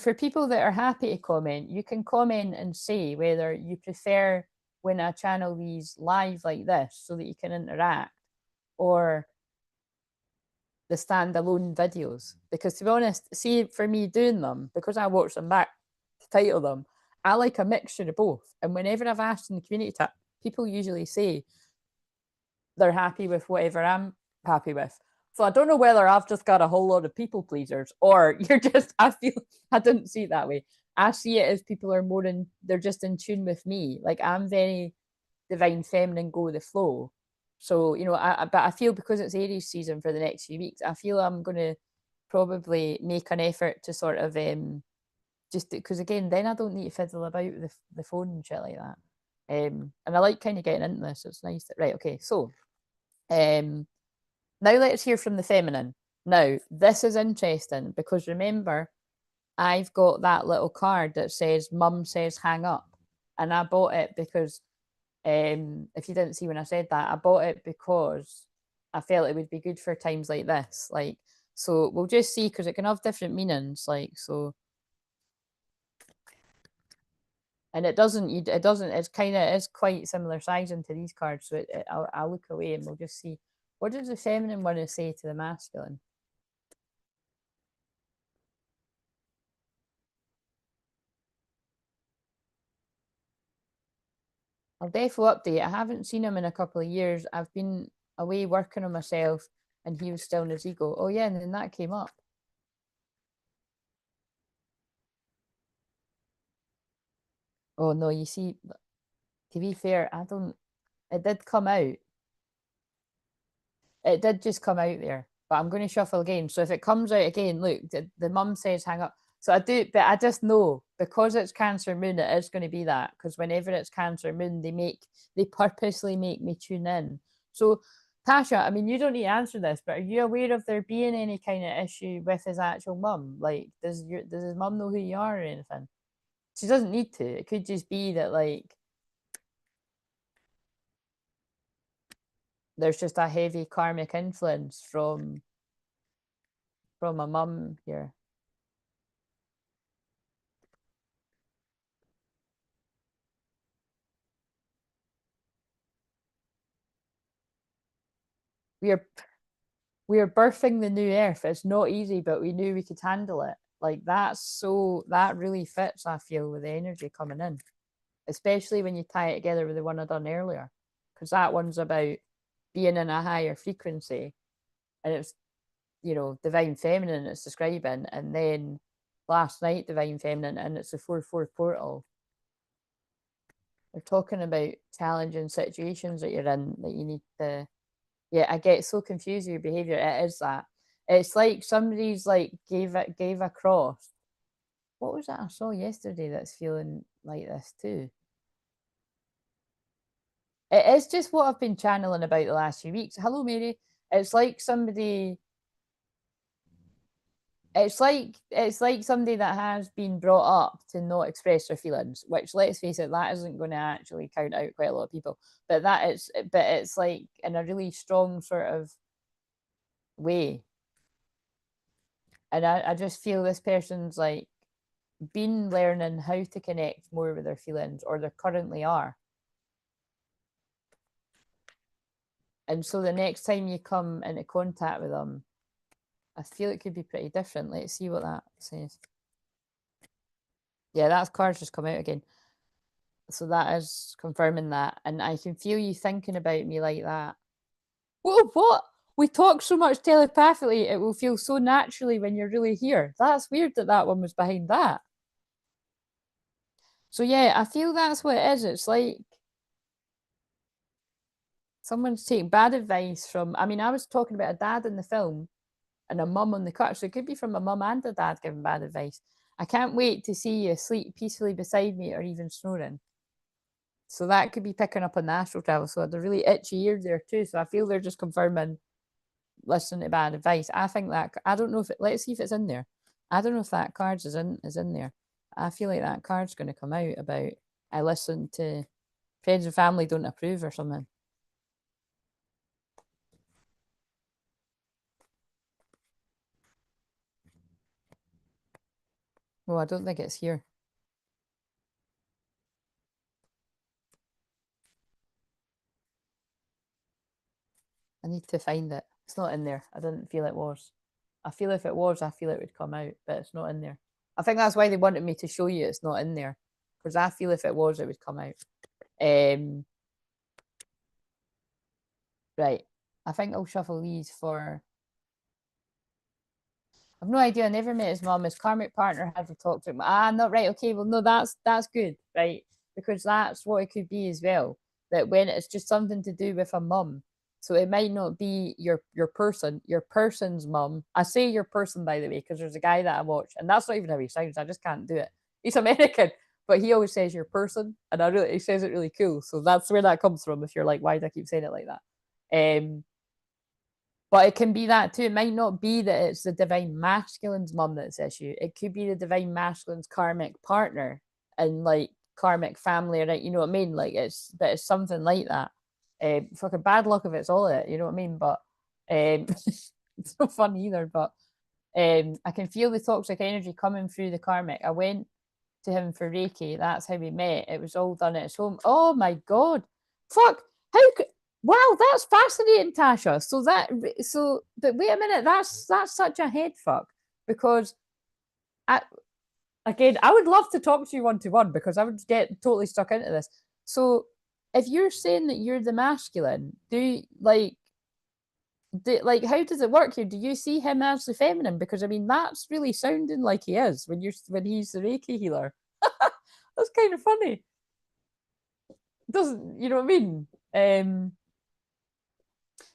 for people that are happy to comment, you can comment and say whether you prefer when I channel these live like this so that you can interact, or the standalone videos, because to be honest, see, for me doing them, because I watch them back to title them, I like a mixture of both. And whenever I've asked in the community tab, people usually say they're happy with whatever I'm happy with. So I don't know whether I've just got a whole lot of people pleasers, or you're just, I feel, I didn't see it that way. I see it as people are more in, they're just in tune with me. Like, I'm very divine feminine, go with the flow. So, you know, but I feel because it's Aries season for the next few weeks, I feel I'm going to probably make an effort to sort of just because, again, then I don't need to fiddle about with the phone and shit like that. And I like kind of getting into this. So it's nice. Right. Okay. So, now let's hear from the feminine. Now, this is interesting because remember, I've got that little card that says Mum says hang up. And I bought it because, if you didn't see when I said that, I bought it because I felt it would be good for times like this. Like, so we'll just see, because it can have different meanings. Like, so, and it doesn't, it's kind of, it's quite similar sizing to these cards. So I'll look away and we'll just see. What does the feminine want to say to the masculine? I'll defo update. I haven't seen him in a couple of years. I've been away working on myself and he was still in his ego. Oh yeah, and then that came up. Oh no, you see, to be fair, I don't, it did come out. It did just come out there, but I'm going to shuffle again. So if it comes out again, look, the mum says hang up. So I do, but I just know because it's Cancer Moon, it is going to be that. Because whenever it's Cancer Moon, they purposely make me tune in. So Tasha, I mean, you don't need to answer this, but are you aware of there being any kind of issue with his actual mum? Like, does his mum know who you are or anything? She doesn't need to. It could just be that, like, there's just a heavy karmic influence from a mum here. We're we're birthing the new earth. It's not easy, but we knew we could handle it. Like, that really fits, I feel, with the energy coming in, especially when you tie it together with the one I done earlier, because that one's about being in a higher frequency, and it's, you know, divine feminine it's describing, and then last night divine feminine, and it's a 4/4 portal. They're talking about challenging situations that you're in that you need to. Yeah, I get so confused with your behavior. It is that. It's like somebody's like gave a cross. What was that I saw yesterday that's feeling like this too? It is just what I've been channeling about the last few weeks. Hello, Mary. It's like somebody. It's like somebody that has been brought up to not express their feelings. Which, let's face it, that isn't going to actually count out quite a lot of people. But it's like in a really strong sort of way. And I just feel this person's like been learning how to connect more with their feelings, or they currently are. And so the next time you come into contact with them, I feel it could be pretty different. Let's see what that says. Yeah, that card's just come out again. So that is confirming that. And I can feel you thinking about me like that. Whoa, what? We talk so much telepathically, it will feel so naturally when you're really here. That's weird that that one was behind that. So yeah, I feel that's what it is. It's like someone's taking bad advice from. I mean, I was talking about a dad in the film and a mum on the cut, so it could be from a mum and a dad giving bad advice. I can't wait to see you asleep peacefully beside me or even snoring. So that could be picking up on the astral travel. So they're really itchy ears there too. So I feel they're just confirming listen to bad advice. I think that I don't know if it. Let's see if it's in there. I don't know if that card is in there. I feel like that card's going to come out about I listen to friends and family don't approve or something. Well, I don't think it's here. I need to find it. It's not in there. I didn't feel it was. I feel if it was, I feel it would come out, but it's not in there. I think that's why they wanted me to show you it's not in there, because I feel if it was, it would come out. Right. I think I'll shuffle these for. I've no idea. I never met his mum. His karmic partner hasn't talked to him. Not right. Okay, well, no, that's good, right? Because that's what it could be as well. That when it's just something to do with a mum, so it might not be your person's mum. I say your person, by the way, because there's a guy that I watch, and that's not even how he sounds. I just can't do it. He's American, but he always says your person, and he says it really cool. So that's where that comes from. If you're like, why do I keep saying it like that? But it can be that too. It might not be that it's the divine masculine's mum that's issue. It could be the divine masculine's karmic partner and like karmic family, right? You know what I mean? Like it's something like that. Fucking bad luck if it's all it, you know what I mean? But it's not fun either. But I can feel the toxic energy coming through the karmic. I went to him for Reiki. That's how we met. It was all done at his home. Oh my god. Fuck. How could Wow, that's fascinating, Tasha. But wait a minute, that's such a head fuck because again, I would love to talk to you one to one because I would get totally stuck into this. So, if you're saying that you're the masculine, how does it work here? Do you see him as the feminine? Because I mean, that's really sounding like he is when he's the Reiki healer. That's kind of funny. Doesn't you know what I mean?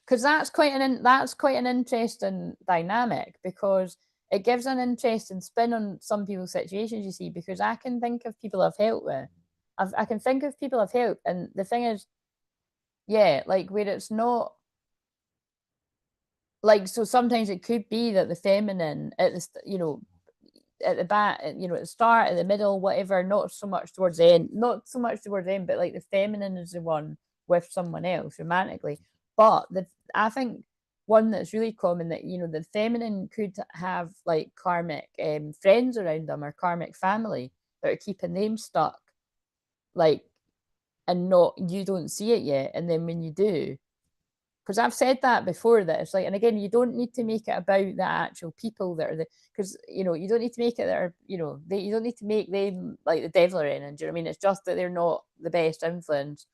Because that's quite an interesting dynamic because it gives an interesting spin on some people's situations. You see, because I can think of people I've helped with, I can think of people I've helped, and the thing is, yeah, like where it's not like so. Sometimes it could be that the feminine at the at the back, at the start, at the middle, whatever, not so much towards the end, but like the feminine is the one with someone else romantically. But I think one that's really common that the feminine could have like karmic friends around them or karmic family that are keeping them stuck, like, and not you don't see it yet, and then when you do, because I've said that before, that it's like, and again, you don't need to make it about the actual people that are because you don't need to make it that are you don't need to make them like the devil or anything. Do you know what I mean? It's just that they're not the best influence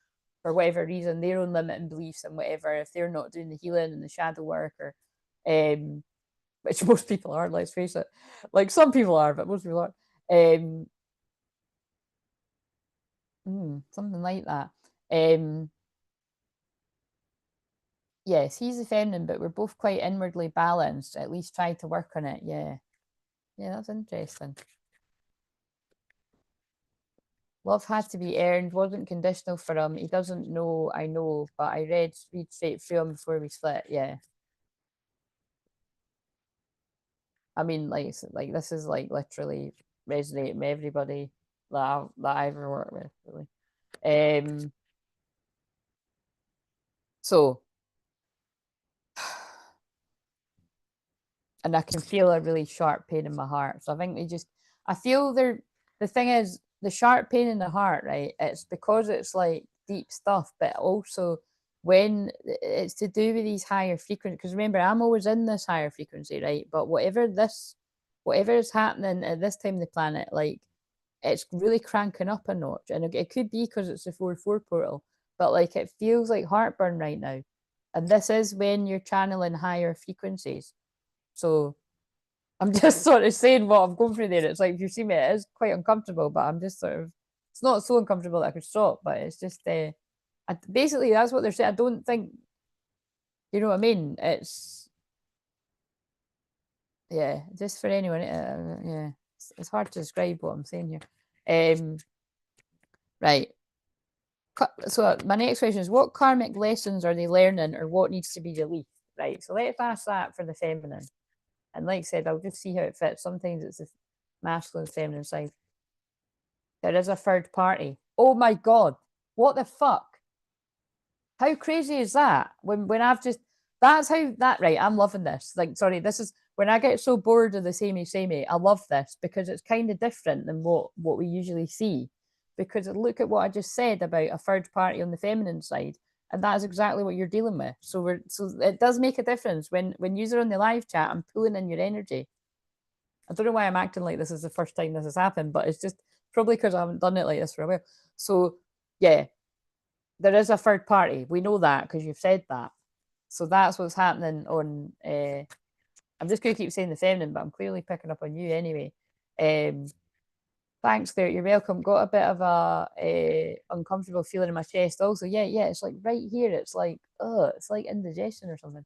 for whatever reason, their own limiting beliefs and whatever. If they're not doing the healing and the shadow work, or which most people are, let's face it. Like some people are, but most people aren't. Something like that. Yes, he's the feminine, but we're both quite inwardly balanced. At least try to work on it. Yeah. Yeah, that's interesting. Love had to be earned, wasn't conditional for him. He doesn't know, I know, but I read straight through him before we split. Yeah. I mean, like this is like literally resonating with everybody that I ever worked with, really. So and I can feel a really sharp pain in my heart. So I think I feel the thing is, the sharp pain in the heart, right? It's because it's like deep stuff, but also when it's to do with these higher frequencies, because remember, I'm always in this higher frequency, right? But whatever is happening at this time of the planet, like it's really cranking up a notch. And it could be because it's the 4-4 portal, but like it feels like heartburn right now. And this is when you're channeling higher frequencies. So I'm just sort of saying what I'm going through there. It's like, if you see me, it is quite uncomfortable, but I'm just sort of, it's not so uncomfortable that I could stop, but it's just, basically that's what they're saying. I don't think, you know what I mean? Yeah, just for anyone, yeah, it's hard to describe what I'm saying here. Right. So my next question is, what karmic lessons are they learning, or what needs to be released? Right. So let's ask that for the feminine. And like I said, I'll just see how it fits. Sometimes it's the masculine, feminine side. There is a third party. Oh my God. What the fuck? How crazy is that? When I've just, that's how that, right? I'm loving this. Like, sorry, this is when I get so bored of the samey. I love this because it's kind of different than what we usually see. Because look at what I just said about a third party on the feminine side. And that is exactly what you're dealing with. So it does make a difference when you're on the live chat. I'm pulling in your energy. I don't know why I'm acting like this is the first time this has happened, but it's just probably because I haven't done it like this for a while. So yeah, there is a third party. We know that because you've said that. So that's what's happening on. I'm just going to keep saying the feminine, but I'm clearly picking up on you anyway. Thanks, Claire. You're welcome. Got a bit of a uncomfortable feeling in my chest. Also, yeah, it's like right here. It's like, it's like indigestion or something.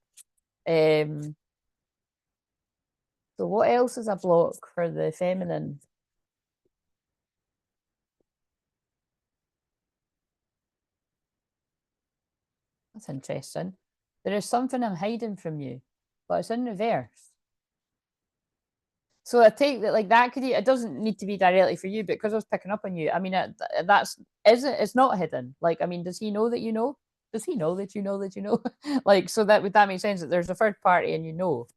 So what else is a block for the feminine? That's interesting. There is something I'm hiding from you, but it's in reverse. So I take that like that could it doesn't need to be directly for you, but because I was picking up on you, I mean that's is it? It's not hidden. Like I mean, does he know that you know? Does he know that you know that you know? Like so that would that make sense that there's a third party and you know.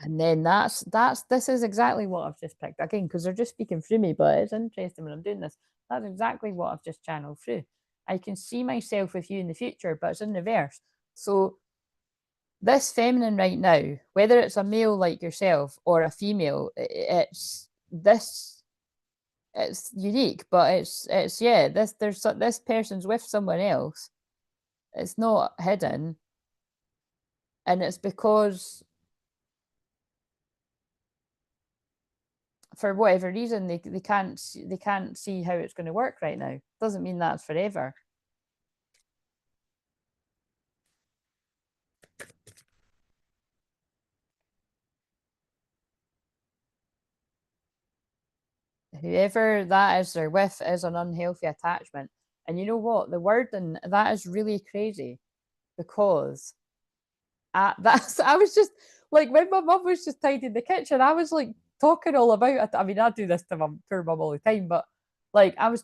And then this is exactly what I've just picked again because they're just speaking through me, but it's interesting when I'm doing this. That's exactly what I've just channeled through. I can see myself with you in the future, but it's in reverse. So this feminine right now, whether it's a male like yourself or a female, it's unique, but it's yeah, this person's with someone else. It's not hidden, and it's because for whatever reason they can't see how it's going to work right now. Doesn't mean that's forever. Whoever that is they're with is an unhealthy attachment. And you know what? The word and that is really crazy because I was just like when my mum was just tidying the kitchen, I was like talking all about it. I mean, I do this to my poor mum all the time, but like I was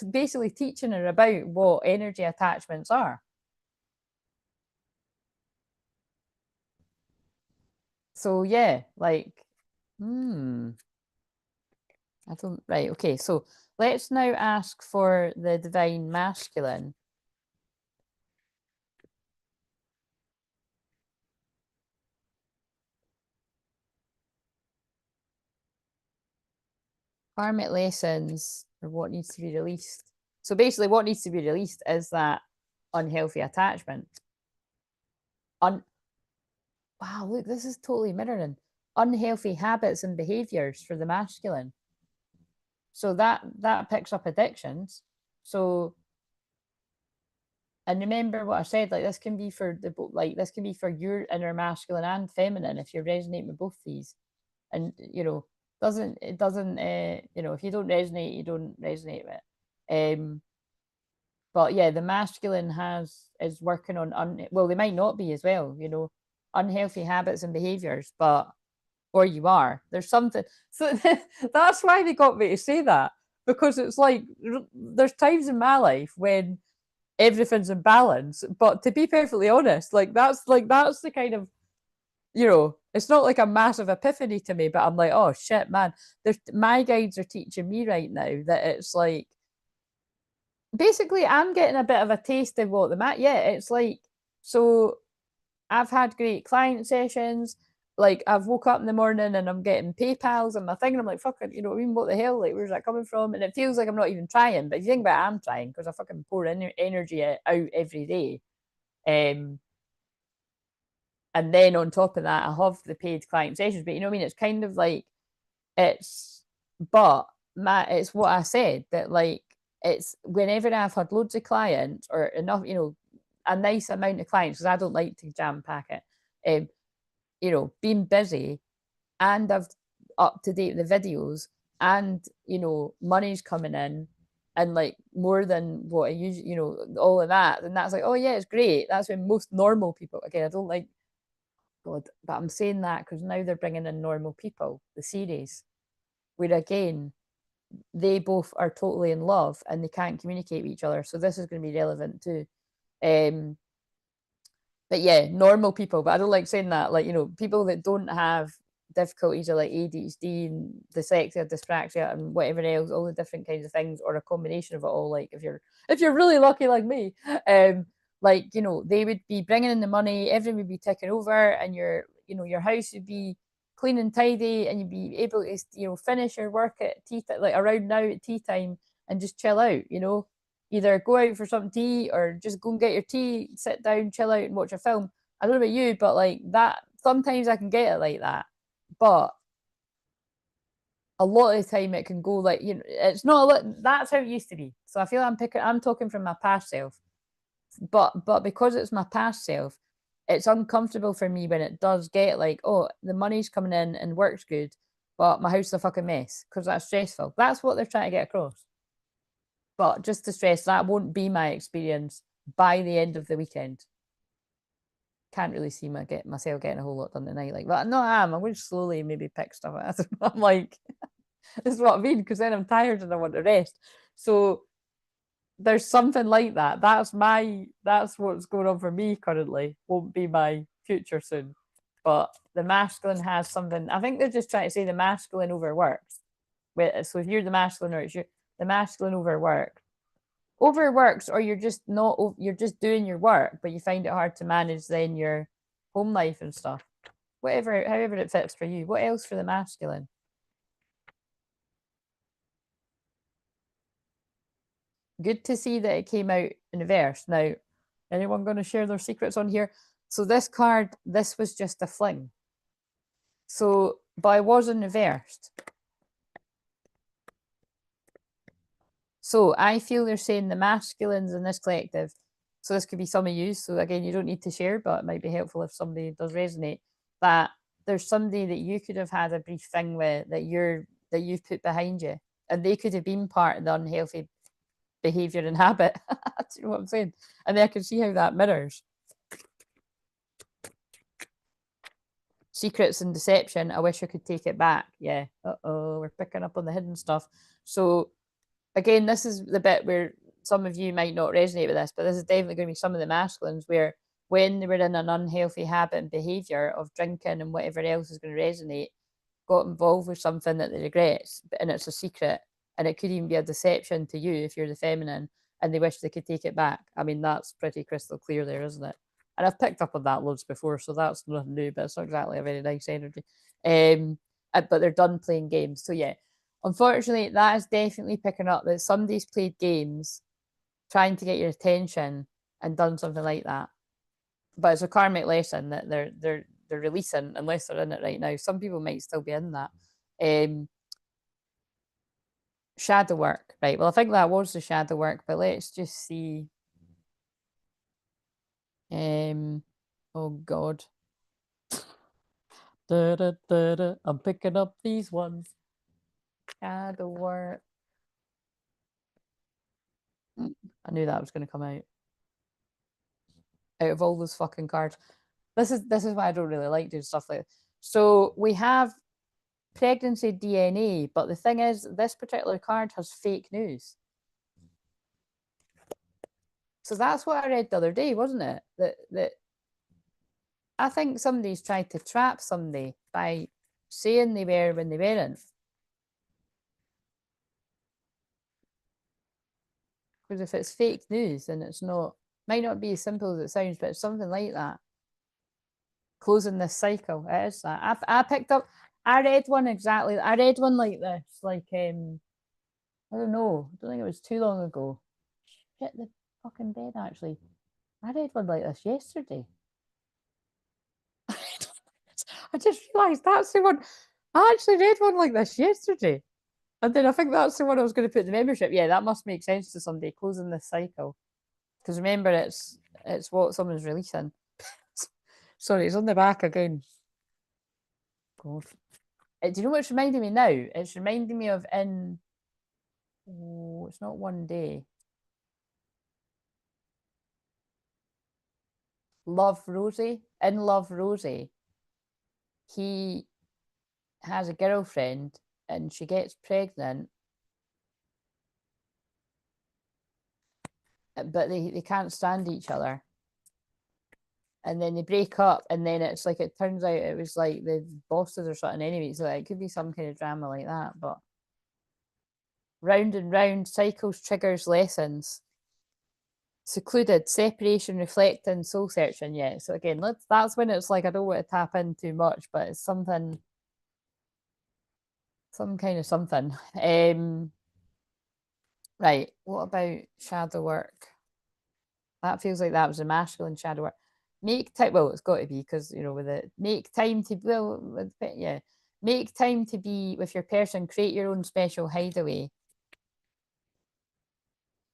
basically teaching her about what energy attachments are. So yeah, like, I don't right, okay, so let's now ask for the divine masculine. Karmic lessons or what needs to be released. So basically what needs to be released is that unhealthy attachment. Wow, look, this is totally mirroring unhealthy habits and behaviors for the masculine. So that picks up addictions. So and remember what I said, like this can be for this can be for your inner masculine and feminine if you resonate with both these. And it doesn't if you don't resonate, you don't resonate with it. But yeah, the masculine is working on well, they might not be as well, unhealthy habits and behaviors, but or you are. There's something. So that's why they got me to say that because it's like there's times in my life when everything's in balance, but to be perfectly honest, that's the kind of it's not like a massive epiphany to me, but I'm like, oh shit, man. There's my guides are teaching me right now that it's like basically I'm getting a bit of a taste of what it's like so I've had great client sessions. Like I've woke up in the morning and I'm getting PayPals and my thing, and I'm like, fucking, I mean, what the hell? Like, where's that coming from? And it feels like I'm not even trying. But if you think about it, I'm trying because I fucking pour energy out every day. And then on top of that, I have the paid client sessions. But you know what I mean? It's kind of like it's but it's what I said that like it's whenever I've had loads of clients or enough, a nice amount of clients because I don't like to jam pack it. Being busy and I've up to date the videos and money's coming in and like more than what I usually all of that, and that's like, oh yeah, it's great. That's when most normal people, again, I don't like God, but I'm saying that because now they're bringing in normal people, the series, where again they both are totally in love and they can't communicate with each other, so this is going to be relevant too. But yeah, normal people, but I don't like saying that, like people that don't have difficulties of like ADHD and dyslexia, dyspraxia, and whatever else, all the different kinds of things, or a combination of it all. Like if you're really lucky like me, like, you know, they would be bringing in the money, everything would be ticking over, and your house would be clean and tidy, and you'd be able to, you know, finish your work at tea like around now at tea time and just chill out, you know, either go out for something to eat or just go and get your tea, sit down, chill out and watch a film. I don't know about you, but like that, sometimes I can get it like that. But a lot of the time it can go like, you know, it's not a lot, that's how it used to be. So I feel I'm talking from my past self. But because it's my past self, it's uncomfortable for me when it does get like, oh, the money's coming in and work's good, but my house is a fucking mess, because that's stressful. That's what they're trying to get across. But just to stress, that won't be my experience by the end of the weekend. Can't really see myself getting a whole lot done tonight. Like, but no, I'm going to slowly maybe pick stuff up. I'm like, this is what I mean, because then I'm tired and I want to rest. So there's something like that. That's what's going on for me currently. Won't be my future soon. But the masculine has something. I think they're just trying to say the masculine overworks. So if you're the masculine, or the masculine overworks, or you're just not, you're just doing your work, but you find it hard to manage then your home life and stuff. Whatever, however it fits for you. What else for the masculine? Good to see that it came out in reverse. Now, anyone going to share their secrets on here? So this card, this was just a fling. So, but I was in reversed. So I feel they're saying the masculines in this collective. So this could be some of you. So again, you don't need to share, but it might be helpful if somebody does resonate. That there's somebody that you could have had a brief thing with that you've put behind you, and they could have been part of the unhealthy behavior and habit. Do you know what I'm saying? And then I can see how that mirrors. Secrets and deception. I wish I could take it back. Yeah. Uh-oh, we're picking up on the hidden stuff. So again, this is the bit where some of you might not resonate with this, but this is definitely going to be some of the masculines where when they were in an unhealthy habit and behavior of drinking and whatever else is going to resonate, got involved with something that they regret, and it's a secret, and it could even be a deception to you if you're the feminine, and they wish they could take it back. I mean, that's pretty crystal clear there, isn't it? And I've picked up on that loads before, so that's nothing new, but it's not exactly a very nice energy. But they're done playing games. So yeah, unfortunately, that is definitely picking up that somebody's played games trying to get your attention and done something like that. But it's a karmic lesson that they're releasing, unless they're in it right now. Some people might still be in that. Shadow work, right? Well, I think that was the shadow work, but let's just see. Oh God. I'm picking up these ones. Shadow work. I knew that was going to come out. Out of all those fucking cards. This is why I don't really like doing stuff like this. So we have pregnancy DNA, but the thing is, this particular card has fake news. So that's what I read the other day, wasn't it? That I think somebody's tried to trap somebody by saying they were when they weren't. Because if it's fake news, then it's not, might not be as simple as it sounds, but it's something like that. Closing this cycle. It is that. I picked up, I read one exactly, I read one like this, like, I don't know, I don't think it was too long ago. Shit the fucking bed, actually. I read one like this yesterday. I just realised that's the one. I actually read one like this yesterday. And then I think that's the one I was going to put in the membership. Yeah, that must make sense to somebody closing this cycle. Because remember, it's what someone's releasing. Sorry, it's on the back again. God. Do you know what's reminding me now? It's reminding me of it's not one day. Love Rosie. In Love Rosie, he has a girlfriend and she gets pregnant, but they can't stand each other. and then they break up, and then it's like it turns out it was like the bosses or something anyway. So it could be some kind of drama like that. But round and round cycles, triggers, lessons. Secluded, separation, reflecting, soul searching. Yeah. So again, that's when it's like I don't want to tap in too much, but it's something, some kind of something. Right. What about shadow work? That feels like that was a masculine shadow work. Make time. Well, it's got to be because with it. Make time to yeah. Make time to be with your person. Create your own special hideaway.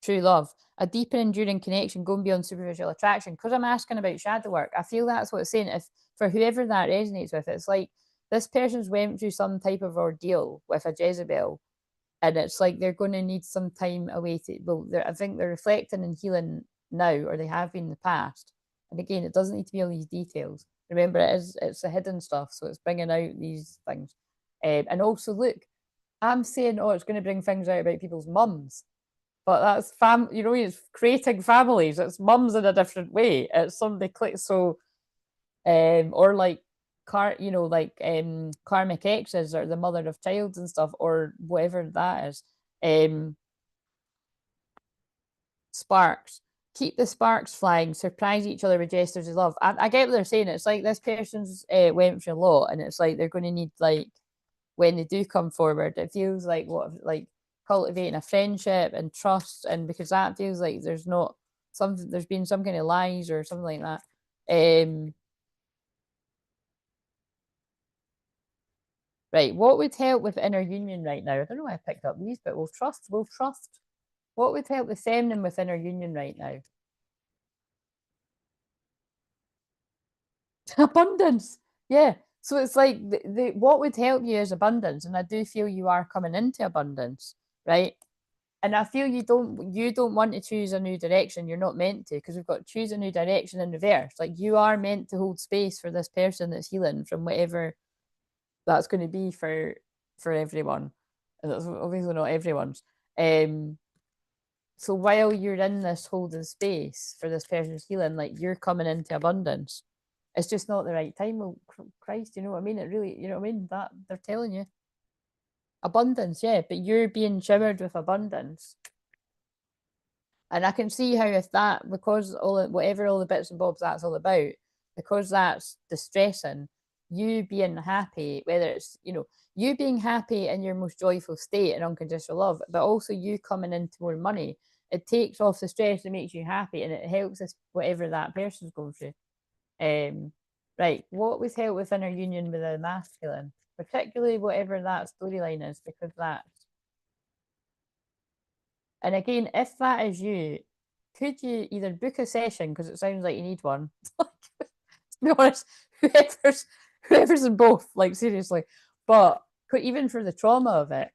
True love, a deep and enduring connection going beyond superficial attraction. Because I'm asking about shadow work, I feel that's what it's saying. If for whoever that resonates with, it's like this person's went through some type of ordeal with a Jezebel, and it's like they're going to need some time away to. Well, I think they're reflecting and healing now, or they have been in the past. And again, it doesn't need to be all these details. Remember, it's the hidden stuff, so it's bringing out these things. And also, look, I'm saying, oh, it's going to bring things out about people's mums. But that's it's creating families. It's mums in a different way. It's somebody click so or like karmic exes or the mother of child and stuff, or whatever that is. Sparks. Keep the sparks flying, surprise each other with gestures of love. I get what they're saying. It's like this person's went through a lot, and it's like they're going to need, like, when they do come forward, it feels like cultivating a friendship and trust, and because that feels like there's been some kind of lies or something like that. Right, what would help with inner union right now? I don't know why I picked up these, but we'll trust. What would help the feminine with inner union right now? Abundance. Yeah. So it's like what would help you is abundance, and I do feel you are coming into abundance, right? And I feel you don't want to choose a new direction. You're not meant to, because we've got choose a new direction in reverse. Like, you are meant to hold space for this person that's healing from whatever that's going to be for everyone. And that's obviously not everyone's. So while you're in this holding space for this person's healing, like, you're coming into abundance. It's just not the right time. Well, Christ, you know what I mean? It really, you know what I mean? That they're telling you. Abundance, yeah, but you're being showered with abundance. And I can see how, if that, because whatever all the bits and bobs that's all about, because that's distressing, you being happy, whether it's, you being happy in your most joyful state and unconditional love, but also you coming into more money, it takes off the stress and makes you happy, and it helps us whatever that person's going through. Right, what would help with inner union with a masculine, particularly whatever that storyline is, because that's. And again, if that is you, could you either book a session, because it sounds like you need one? To be honest, whoever's in both, like, seriously. But even for the trauma of it,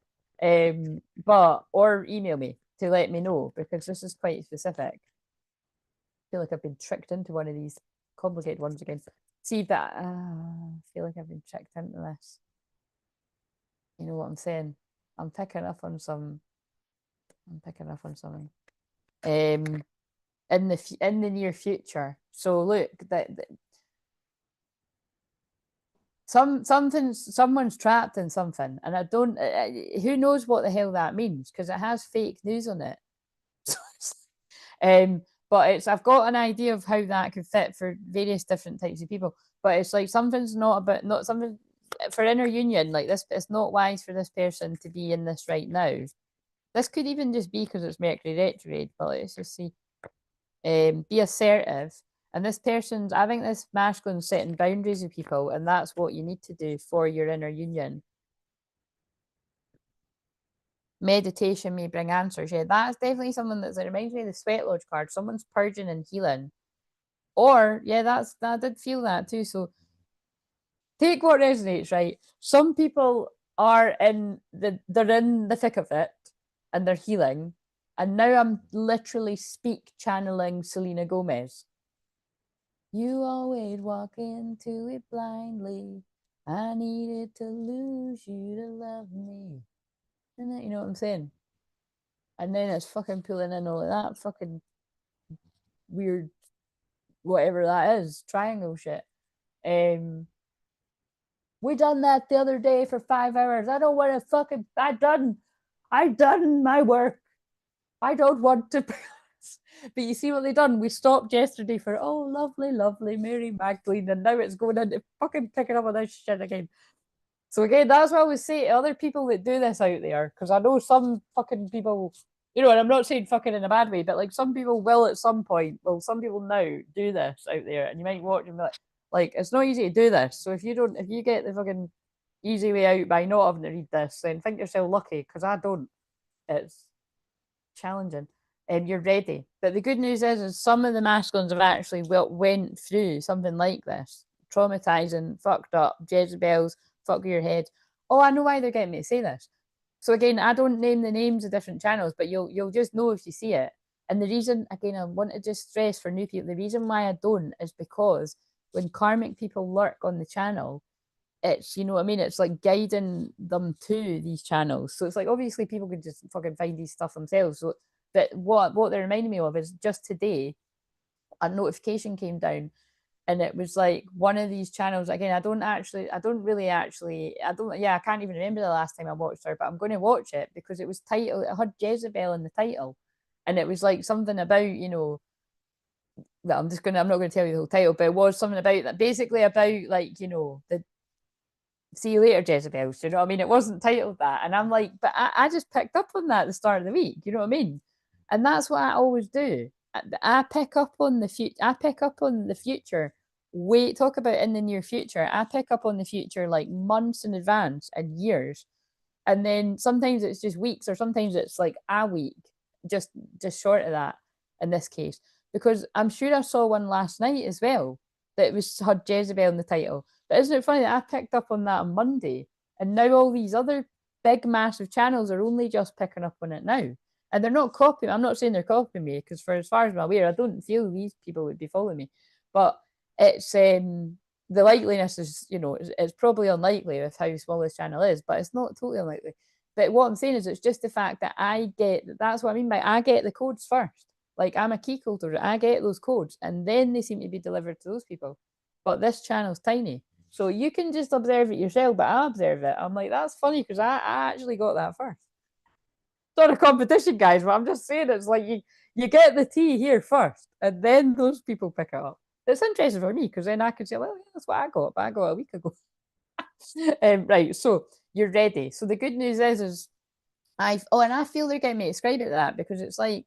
or email me to let me know, because this is quite specific. I feel like I've been tricked into one of these complicated ones again. See that? I feel like I've been tricked into this. You know what I'm saying? I'm picking up on some. I'm picking up on something. In the near future. So look, that someone's trapped in something, and I don't. Who knows what the hell that means, because it has fake news on it. But I've got an idea of how that could fit for various different types of people. But it's like something's not something for inner union. Like this, it's not wise for this person to be in this right now. This could even just be because it's Mercury retrograde. But let's just see. Be assertive. And this person's, I think this masculine's setting boundaries with people, and that's what you need to do for your inner union. Meditation may bring answers. Yeah, that's definitely someone it reminds me of the Sweat Lodge card. Someone's purging and healing. Or, yeah, I did feel that too. So take what resonates, right? Some people they're in the thick of it and they're healing. And now I'm literally speak channeling Selena Gomez. You always walk into it blindly. I needed to lose you to love me. And you know what I'm saying? And then it's fucking pulling in all of that fucking weird whatever that is, triangle shit. We done that the other day for 5 hours. I don't want to fucking, I done my work. I don't want to. But you see what they done? We stopped yesterday for, oh, lovely, lovely Mary Magdalene, and now it's going into fucking picking up on this shit again. So again, that's what I would say to other people that do this out there, because I know some fucking people, you know, and I'm not saying fucking in a bad way, but like some people will at some point, well, some people now do this out there, and you might watch and be like, it's not easy to do this. So if you get the fucking easy way out by not having to read this, then think yourself lucky, because I don't. It's challenging. And you're ready. But the good news is some of the masculines have actually went through something like this. Traumatizing, fucked up, Jezebels, fuck your head. Oh, I know why they're getting me to say this. So again, I don't name the names of different channels, but you'll just know if you see it. And the reason, again, I want to just stress for new people, the reason why I don't is because when karmic people lurk on the channel, it's, you know what I mean? It's like guiding them to these channels. So it's like, obviously people can just fucking find these stuff themselves. So, but what they're reminding me of is just today, a notification came down and it was like one of these channels. Again, I can't even remember the last time I watched her, but I'm going to watch it because it was titled, it had Jezebel in the title. And it was like something about, you know, well, I'm not going to tell you the whole title, but it was something about that, basically about like, you know, the see you later, Jezebel. You know what I mean? It wasn't titled that. And I'm like, but I just picked up on that at the start of the week. You know what I mean? And that's what I always do. I pick up on the future. I pick up on the future. Wait, talk about in the near future. I pick up on the future like months in advance and years. And then sometimes it's just weeks, or sometimes it's like a week, just short of that in this case. Because I'm sure I saw one last night as well that had Jezebel in the title. But isn't it funny that I picked up on that on Monday, and now all these other big, massive channels are only just picking up on it now, and they're not copying. I'm not saying they're copying me, because for as far as I'm aware, I don't feel these people would be following me. But it's the likeliness is, you know, it's probably unlikely with how small this channel is, but it's not totally unlikely. But what I'm saying is, it's just the fact that that's what I mean by I get the codes first. Like, I'm a key holder, I get those codes, and then they seem to be delivered to those people. But this channel's tiny. So you can just observe it yourself, but I observe it. I'm like, that's funny, because I actually got that first. It's not a competition, guys, but I'm just saying, it's like you get the tea here first, and then those people pick it up. It's interesting for me, because then I can say, well, yeah, that's what I got, but I got a week ago. Right, so you're ready. So the good news is and I feel they're getting me to describe it that, because it's like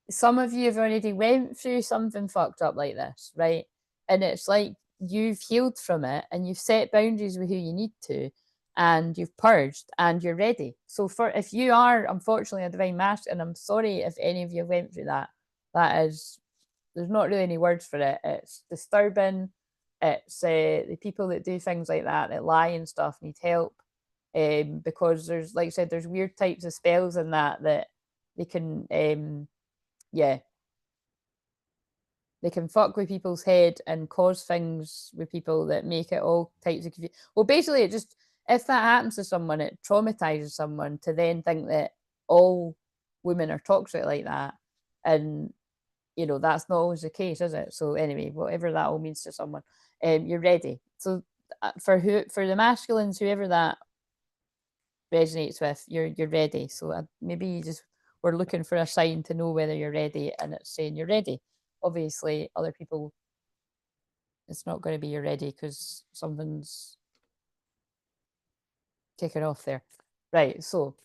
some of you have already went through something fucked up like this, right? And it's like you've healed from it, and you've set boundaries with who you need to, and you've purged, and you're ready. So if you are unfortunately a divine master, and I'm sorry if any of you went through that, there's not really any words for it. It's disturbing. It's the people that do things like that lie and stuff, need help, because there's, like I said, there's weird types of spells in that they can yeah, they can fuck with people's head and cause things with people that make it all types of confusion. Well, basically, it just, if that happens to someone, it traumatizes someone to then think that all women are toxic like that. And, you know, that's not always the case, is it? So anyway, whatever that all means to someone, you're ready. So for the masculines, whoever that resonates with, you're ready. So maybe you just were looking for a sign to know whether you're ready, and it's saying you're ready. Obviously, other people, it's not going to be you're ready, because something's kicking off there. Right, so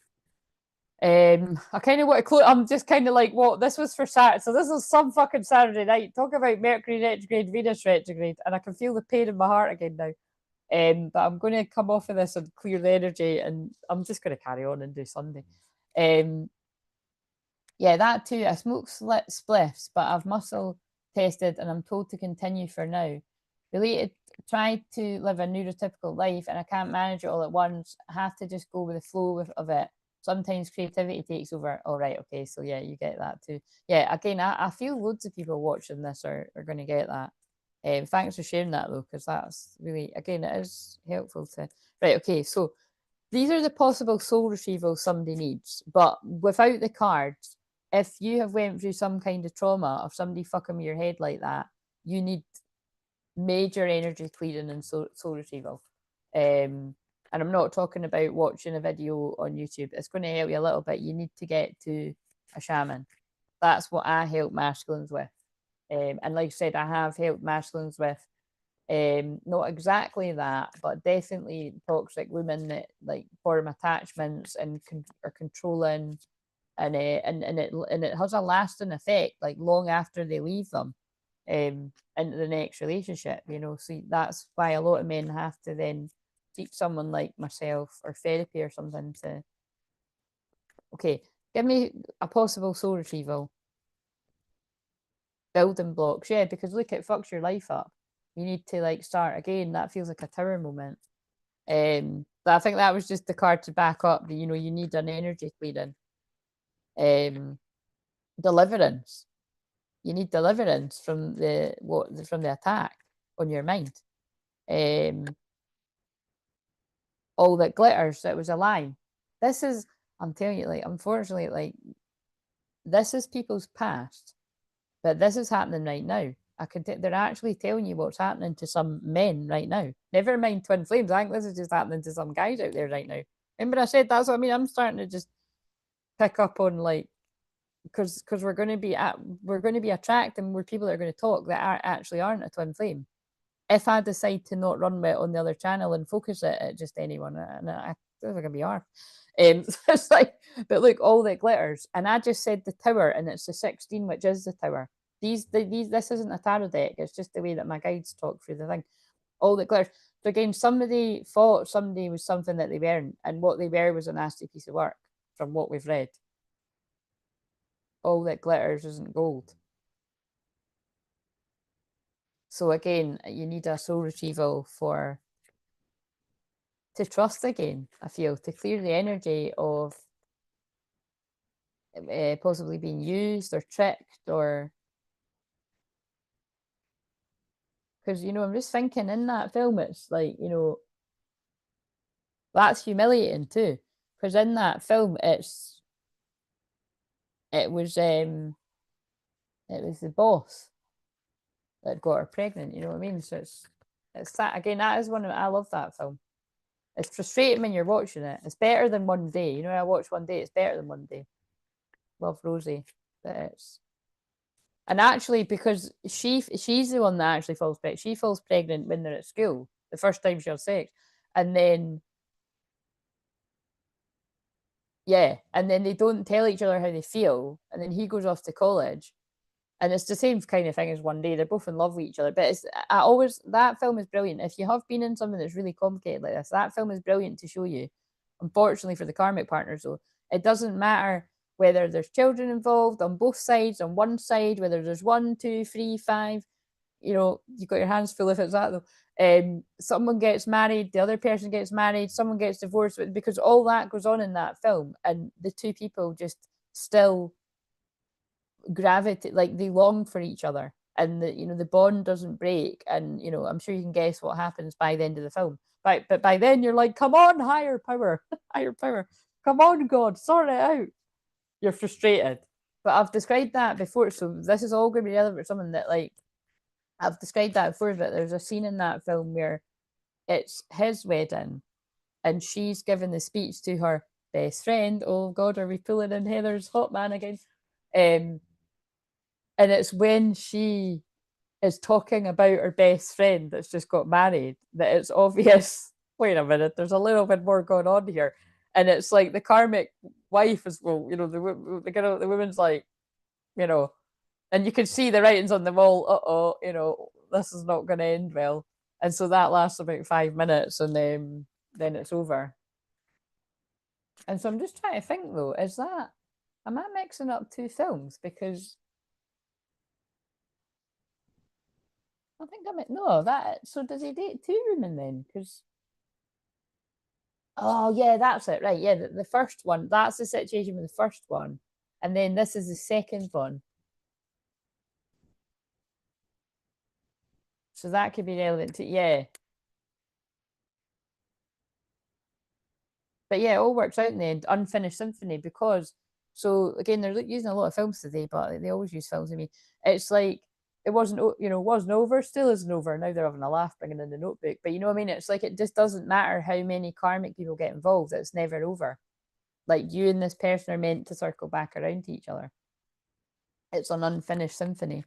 I kind of want to close. I'm just kind of like, what, this was for Saturday, so this is some fucking Saturday night. Talk about Mercury retrograde, Venus retrograde, and I can feel the pain in my heart again now. But I'm going to come off of this and clear the energy, and I'm just going to carry on and do Sunday. Yeah, that too. I smoke spliffs, but I've muscle tested, and I'm told to continue for now. Related, try to live a neurotypical life, and I can't manage it all at once. I have to just go with the flow of it. Sometimes creativity takes over. All right, okay, so yeah, you get that too. Yeah, again, I feel loads of people watching this are going to get that. Thanks for sharing that though, because that's really, again, it is helpful to. Right, okay, so these are the possible soul retrievals somebody needs, but without the cards, if you have went through some kind of trauma of somebody fucking with your head like that, you need major energy clearing and soul retrieval. And I'm not talking about watching a video on YouTube. It's going to help you a little bit. You need to get to a shaman. That's what I help masculines with. And like I said, I have helped masculines with not exactly that, but definitely toxic women that like form attachments and are controlling, and it has a lasting effect, like long after they leave them into the next relationship, you know. So that's why a lot of men have to then seek someone like myself or therapy or something to, okay, give me a possible soul retrieval building blocks. Yeah, because look, it fucks your life up. You need to like start again. That feels like a tower moment. But I think that was just the card to back up that, you know, you need an energy clearing. Deliverance. You need deliverance from from the attack on your mind. All that glitters, it was a lie. This is, I'm telling you, like, unfortunately, like, this is people's past, but this is happening right now. They're actually telling you what's happening to some men right now. Never mind twin flames. I think this is just happening to some guys out there right now. Remember I said that's what I mean? I'm starting to just pick up on, like, because we're going to be attracting more people that are going to talk that actually aren't a twin flame. If I decide to not run it on the other channel and focus it at just anyone, and I feel like I'd be arf. It's like, but look, all that glitters, and I just said the tower, and it's the 16, which is the tower. These, this isn't a tarot deck. It's just the way that my guides talk through the thing. All that glitters. So again, somebody thought somebody was something that they weren't, and what they were was a nasty piece of work, from what we've read. All that glitters isn't gold. So again, you need a soul retrieval to trust again, I feel, to clear the energy of possibly being used or tricked, or because, you know, I'm just thinking in that film, it's like, you know, that's humiliating too, because in that film it was the boss that got her pregnant, you know what I mean? So it's that again, that is I love that film. It's frustrating when you're watching it. It's better than One Day. You know, I watch One Day, it's better than One Day. Love Rosie. But it's, and actually, because she's the one that actually falls pregnant. She falls pregnant when they're at school, the first time she has sex. And then, yeah, and then they don't tell each other how they feel. And then he goes off to college. And it's the same kind of thing as One Day. They're both in love with each other. But that film is brilliant. If you have been in something that's really complicated like this, that film is brilliant to show you. Unfortunately for the karmic partners, though, it doesn't matter whether there's children involved on both sides, on one side, whether there's 1, 2, 3, 5, you know, you've got your hands full if it's that, though. Someone gets married, the other person gets married, someone gets divorced, because all that goes on in that film, and the two people just still gravitate, like they long for each other, and the, you know, the bond doesn't break. And, you know, I'm sure you can guess what happens by the end of the film. But by then you're like, come on, higher power, higher power, come on, God, sort it out. You're frustrated. But I've described that before, so this is all going to be relevant for someone that, like, I've described that before. But there's a scene in that film where it's his wedding, and she's giving the speech to her best friend. Oh God, are we pulling in Heather's hot man again? And it's when she is talking about her best friend that's just got married that it's obvious, wait a minute, there's a little bit more going on here. And it's like the karmic wife as well, you know, the woman's like, you know, and you can see the writings on the wall, you know, this is not going to end well. And so that lasts about 5 minutes, and then it's over. And so I'm just trying to think, though, am I mixing up two films? Because I think no, so does he date two women then? Because, oh yeah, that's it, right? Yeah, the first one, that's the situation with the first one, and then this is the second one. So that could be relevant to, yeah. But yeah, it all works out in the end. Unfinished Symphony, because, so again, they're using a lot of films today, but they always use films. I mean, it's like it wasn't, you know, wasn't over, still isn't over. Now they're having a laugh bringing in the notebook. But you know what I mean? It's like, it just doesn't matter how many karmic people get involved. It's never over. Like, you and this person are meant to circle back around to each other. It's an unfinished symphony.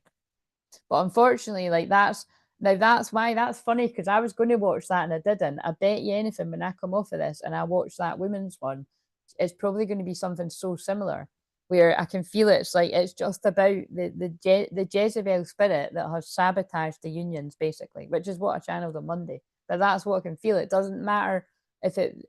But unfortunately, like, that's why that's funny, because I was going to watch that and I didn't. I bet you anything, when I come off of this and I watch that women's one, it's probably going to be something so similar, where I can feel it's like, it's just about the Jezebel spirit that has sabotaged the unions, basically, which is what I channeled on Monday. But that's what I can feel. It doesn't matter if it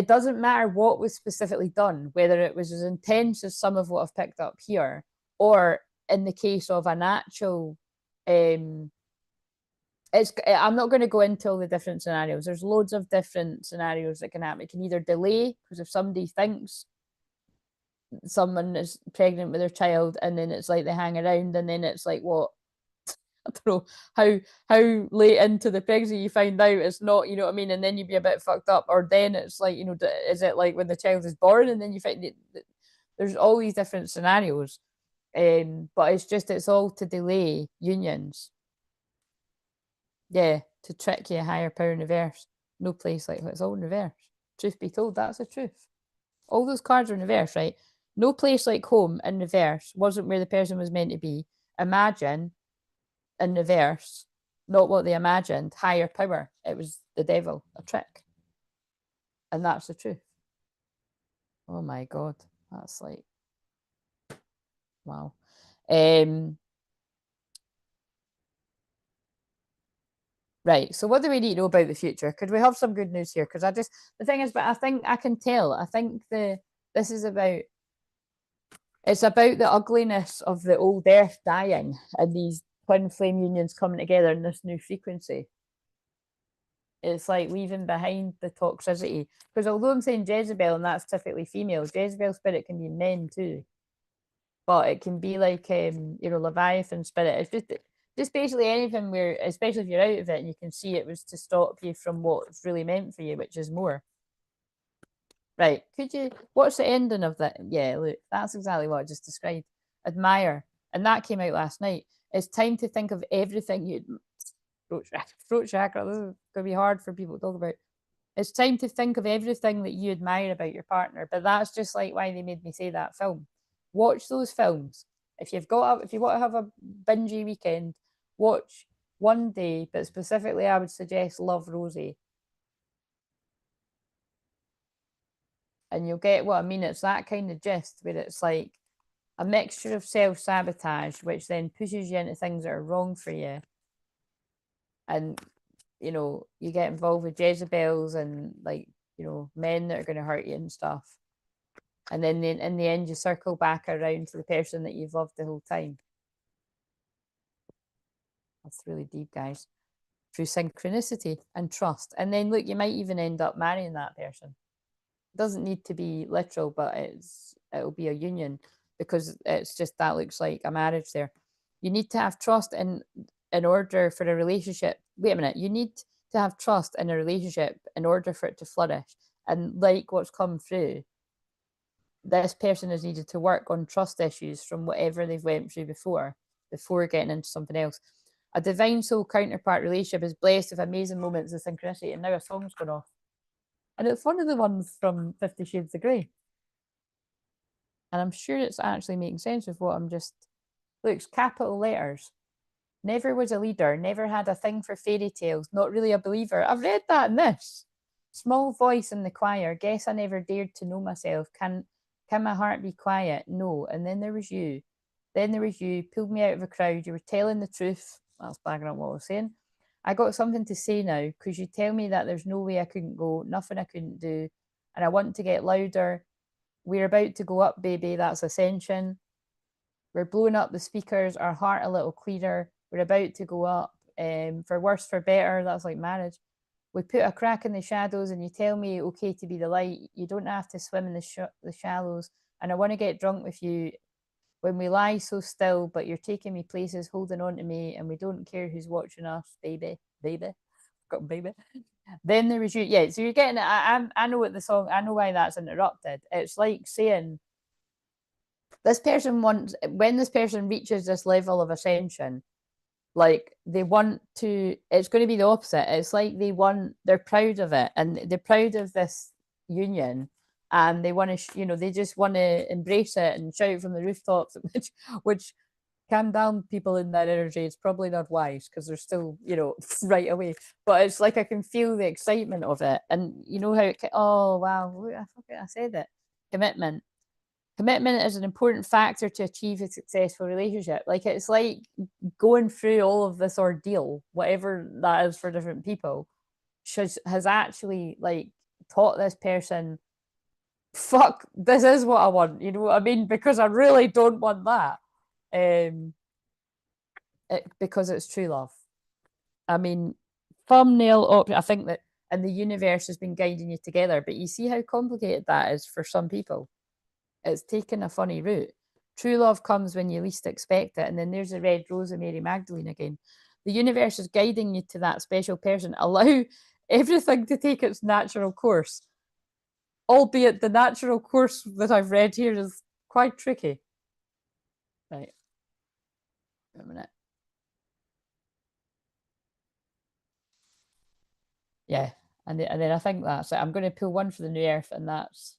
doesn't matter what was specifically done, whether it was as intense as some of what I've picked up here, or in the case of an actual, I'm not going to go into all the different scenarios. There's loads of different scenarios that can happen. It can either delay, because if somebody thinks someone is pregnant with their child, and then it's like they hang around, and then it's like, what, I don't know how late into the pregnancy you find out it's not, you know what I mean, and then you'd be a bit fucked up. Or then it's like, you know, is it like when the child is born and then you find it, there's all these different scenarios. But it's all to delay unions. Yeah, to trick you, a higher power in reverse. No place like it's all in reverse. Truth be told, that's the truth. All those cards are in reverse, right? No place like home in reverse wasn't where the person was meant to be. Imagine in reverse, not what they imagined, higher power. It was the devil, a trick. And that's the truth. Oh my God. That's like, wow. Right. So what do we need to know about the future? Could we have some good news here? Because the thing is, but I think I can tell. I think this is about, it's about the ugliness of the old earth dying and these twin flame unions coming together in this new frequency. It's like leaving behind the toxicity. Because although I'm saying Jezebel, and that's typically female, Jezebel spirit can be men too. But it can be like, you know, Leviathan spirit. It's just basically anything where, especially if you're out of it and you can see it was to stop you from what's really meant for you, which is more. Right. Could you, what's the ending of that? Yeah, look, that's exactly what I just described. Admire. And that came out last night. It's time to think of everything you, throat chakra, this is going to be hard for people to talk about. It's time to think of everything that you admire about your partner. But that's just like why they made me say that film. Watch those films. If you want to have a bingey weekend, watch one day, but specifically I would suggest Love, Rosie. And you'll get what I mean. It's that kind of gist where it's like a mixture of self-sabotage, which then pushes you into things that are wrong for you. And, you know, you get involved with Jezebels and, like, you know, men that are going to hurt you and stuff. And then in the end, you circle back around to the person that you've loved the whole time. That's really deep, guys. Through synchronicity and trust. And then, look, you might even end up marrying that person. It doesn't need to be literal, but it'll be a union, because it's just, that looks like a marriage there. You need to have trust in order for a relationship. Wait a minute. You need to have trust in a relationship in order for it to flourish. And like what's come through, this person has needed to work on trust issues from whatever they've went through before getting into something else. A divine soul counterpart relationship is blessed with amazing moments of synchronicity. And now a song's gone off. And it's one of the ones from 50 Shades of Grey. And I'm sure it's actually making sense with what I'm just... Looks capital letters. Never was a leader, never had a thing for fairy tales, not really a believer. I've read that in this. Small voice in the choir, guess I never dared to know myself. Can my heart be quiet? No. And then there was you. Then there was you, pulled me out of a crowd. You were telling the truth. That's backing up what I was saying. I got something to say now, because you tell me that there's no way I couldn't go, nothing I couldn't do, and I want to get louder. We're about to go up, baby. That's ascension. We're blowing up the speakers, our heart a little clearer. We're about to go up. For worse, for better, that's like marriage. We put a crack in the shadows and you tell me okay to be the light. You don't have to swim in the shallows. And I want to get drunk with you when we lie so still, but you're taking me places, holding on to me, and we don't care who's watching us, baby. Got baby. Then there was you. Yeah, so you're getting it. I know what the song, I know why that's interrupted. It's like saying, this person wants, when this person reaches this level of ascension, Like they want to, it's going to be the opposite. It's like they're proud of it and they're proud of this union and they want to, they just want to embrace it and shout from the rooftops, which calm down people in that energy. It's probably not wise because they're still, right away. But it's like I can feel the excitement of it. And you know how oh, wow, I said it. Commitment. Commitment is an important factor to achieve a successful relationship. Like it's like going through all of this ordeal, whatever that is for different people, has actually like taught this person, fuck, this is what I want. You know what I mean? Because I really don't want that. Because it's true love. I mean, thumbnail option. I think that, and the universe has been guiding you together. But you see how complicated that is for some people. It's taken a funny route. True love comes when you least expect it. And then there's the red rose of Mary Magdalene again. The universe is guiding you to that special person. Allow everything to take its natural course. Albeit the natural course that I've read here is quite tricky. Right. A minute. Yeah. And then I think that's it. I'm going to pull one for the new earth, and that's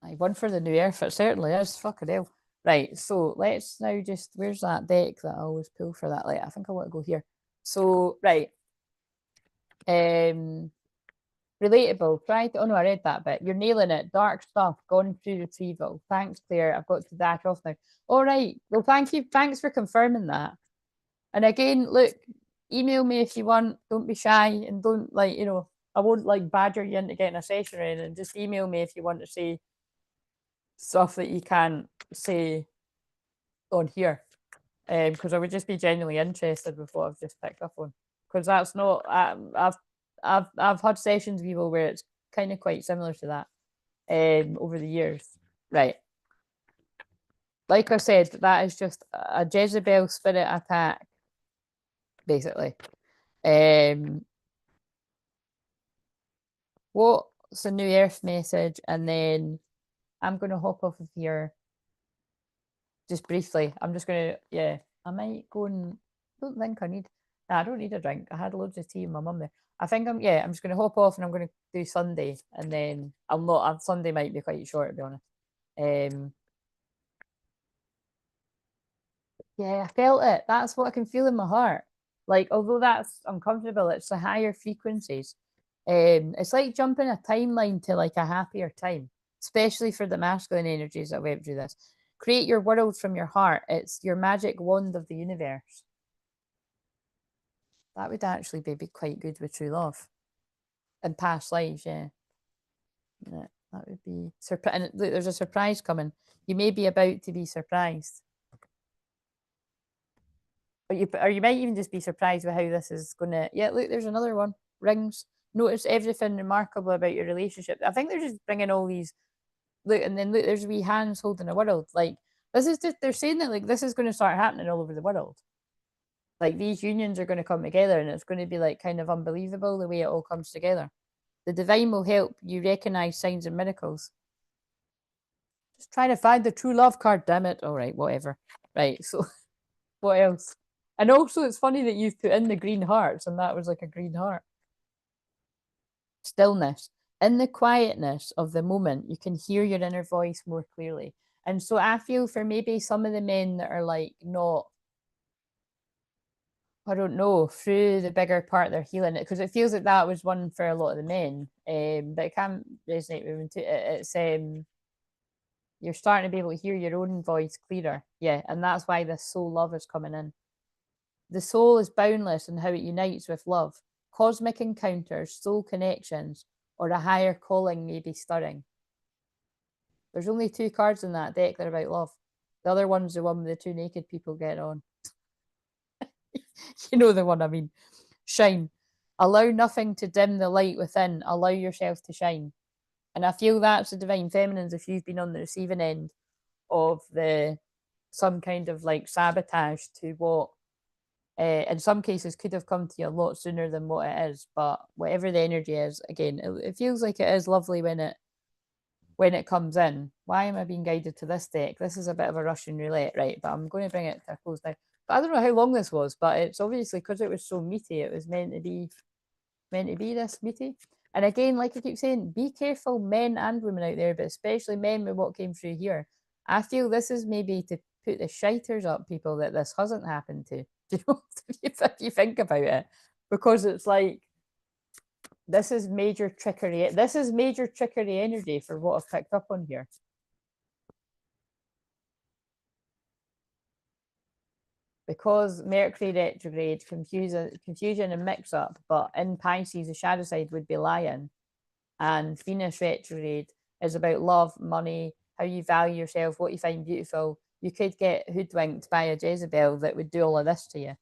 one for the new earth. It certainly is. Fucking hell. Right. So let's now just, where's that deck that I always pull for that? Like, I think I want to go here. So, right. Relatable. Try to, oh no, I read that bit. You're nailing it. Dark stuff. Gone through retrieval. Thanks, Claire. I've got to dash off now. All right. Well, thank you. Thanks for confirming that. And again, look, email me if you want. Don't be shy and don't I won't like badger you into getting a session or anything. Just email me if you want to say stuff that you can't say on here. Because I would just be genuinely interested with what I've just picked up on. Because that's not I've had sessions with people where it's kind of quite similar to that over the years. Right. Like I said, that is just a Jezebel spirit attack, basically. What's the new earth message? And then I'm going to hop off of here just briefly. I'm just going to, yeah, I might go and, don't think I need, I don't need a drink. I had loads of tea with my mum there. I'm just going to hop off and I'm going to do Sunday. And then Sunday might be quite short, to be honest. Yeah, I felt it. That's what I can feel in my heart. Like, although that's uncomfortable, it's the higher frequencies. It's like jumping a timeline to like a happier time, especially for the masculine energies that went through this. Create your world from your heart. It's your magic wand of the universe. That would actually be quite good with true love and past lives, yeah. Yeah, that would be surprise. And look, there's a surprise coming. You may be about to be surprised. Or you might even just be surprised with how this is going to. Yeah, look, there's another one. Rings. Notice everything remarkable about your relationship. I think they're just bringing all these. Look, and then look, there's wee hands holding a world. Like, this is just, they're saying that, like, this is going to start happening all over the world. Like, these unions are going to come together and it's going to be, like, kind of unbelievable the way it all comes together. The divine will help you recognize signs and miracles. Just trying to find the true love card, damn it. All right, whatever. Right, so what else? And also, it's funny that you've put in the green hearts, and that was like a green heart. Stillness. In the quietness of the moment, you can hear your inner voice more clearly. And so I feel for maybe some of the men that are like not, I don't know, through the bigger part they're healing it, because it feels like that was one for a lot of the men. But it can resonate with them too. It's you're starting to be able to hear your own voice clearer. Yeah, and that's why this soul love is coming in. The soul is boundless in how it unites with love. Cosmic encounters, soul connections, or a higher calling may be stirring. There's only 2 cards in that deck that are about love. The other one's the one with the 2 naked people getting on. You know the one I mean. Shine. Allow nothing to dim the light within. Allow yourself to shine. And I feel that's the divine feminines if you've been on the receiving end of some kind of like sabotage to what in some cases could have come to you a lot sooner than what it is. But whatever the energy is, again, it feels like it is lovely when it when it comes in. Why am I being guided to this deck? This is a bit of a Russian roulette, right? But I'm going to bring it to a close now. But I don't know how long this was, but it's obviously because it was so meaty, it was meant to be this meaty. And again, like I keep saying, be careful, men and women out there, but especially men with what came through here. I feel this is maybe to put the shiters up people that this hasn't happened to. Do you know, if you think about it? Because it's like, this is major trickery. This is major trickery energy for what I've picked up on here. Because Mercury retrograde, confusion and mix up, but in Pisces, the shadow side would be lion. And Venus retrograde is about love, money, how you value yourself, what you find beautiful. You could get hoodwinked by a Jezebel that would do all of this to you.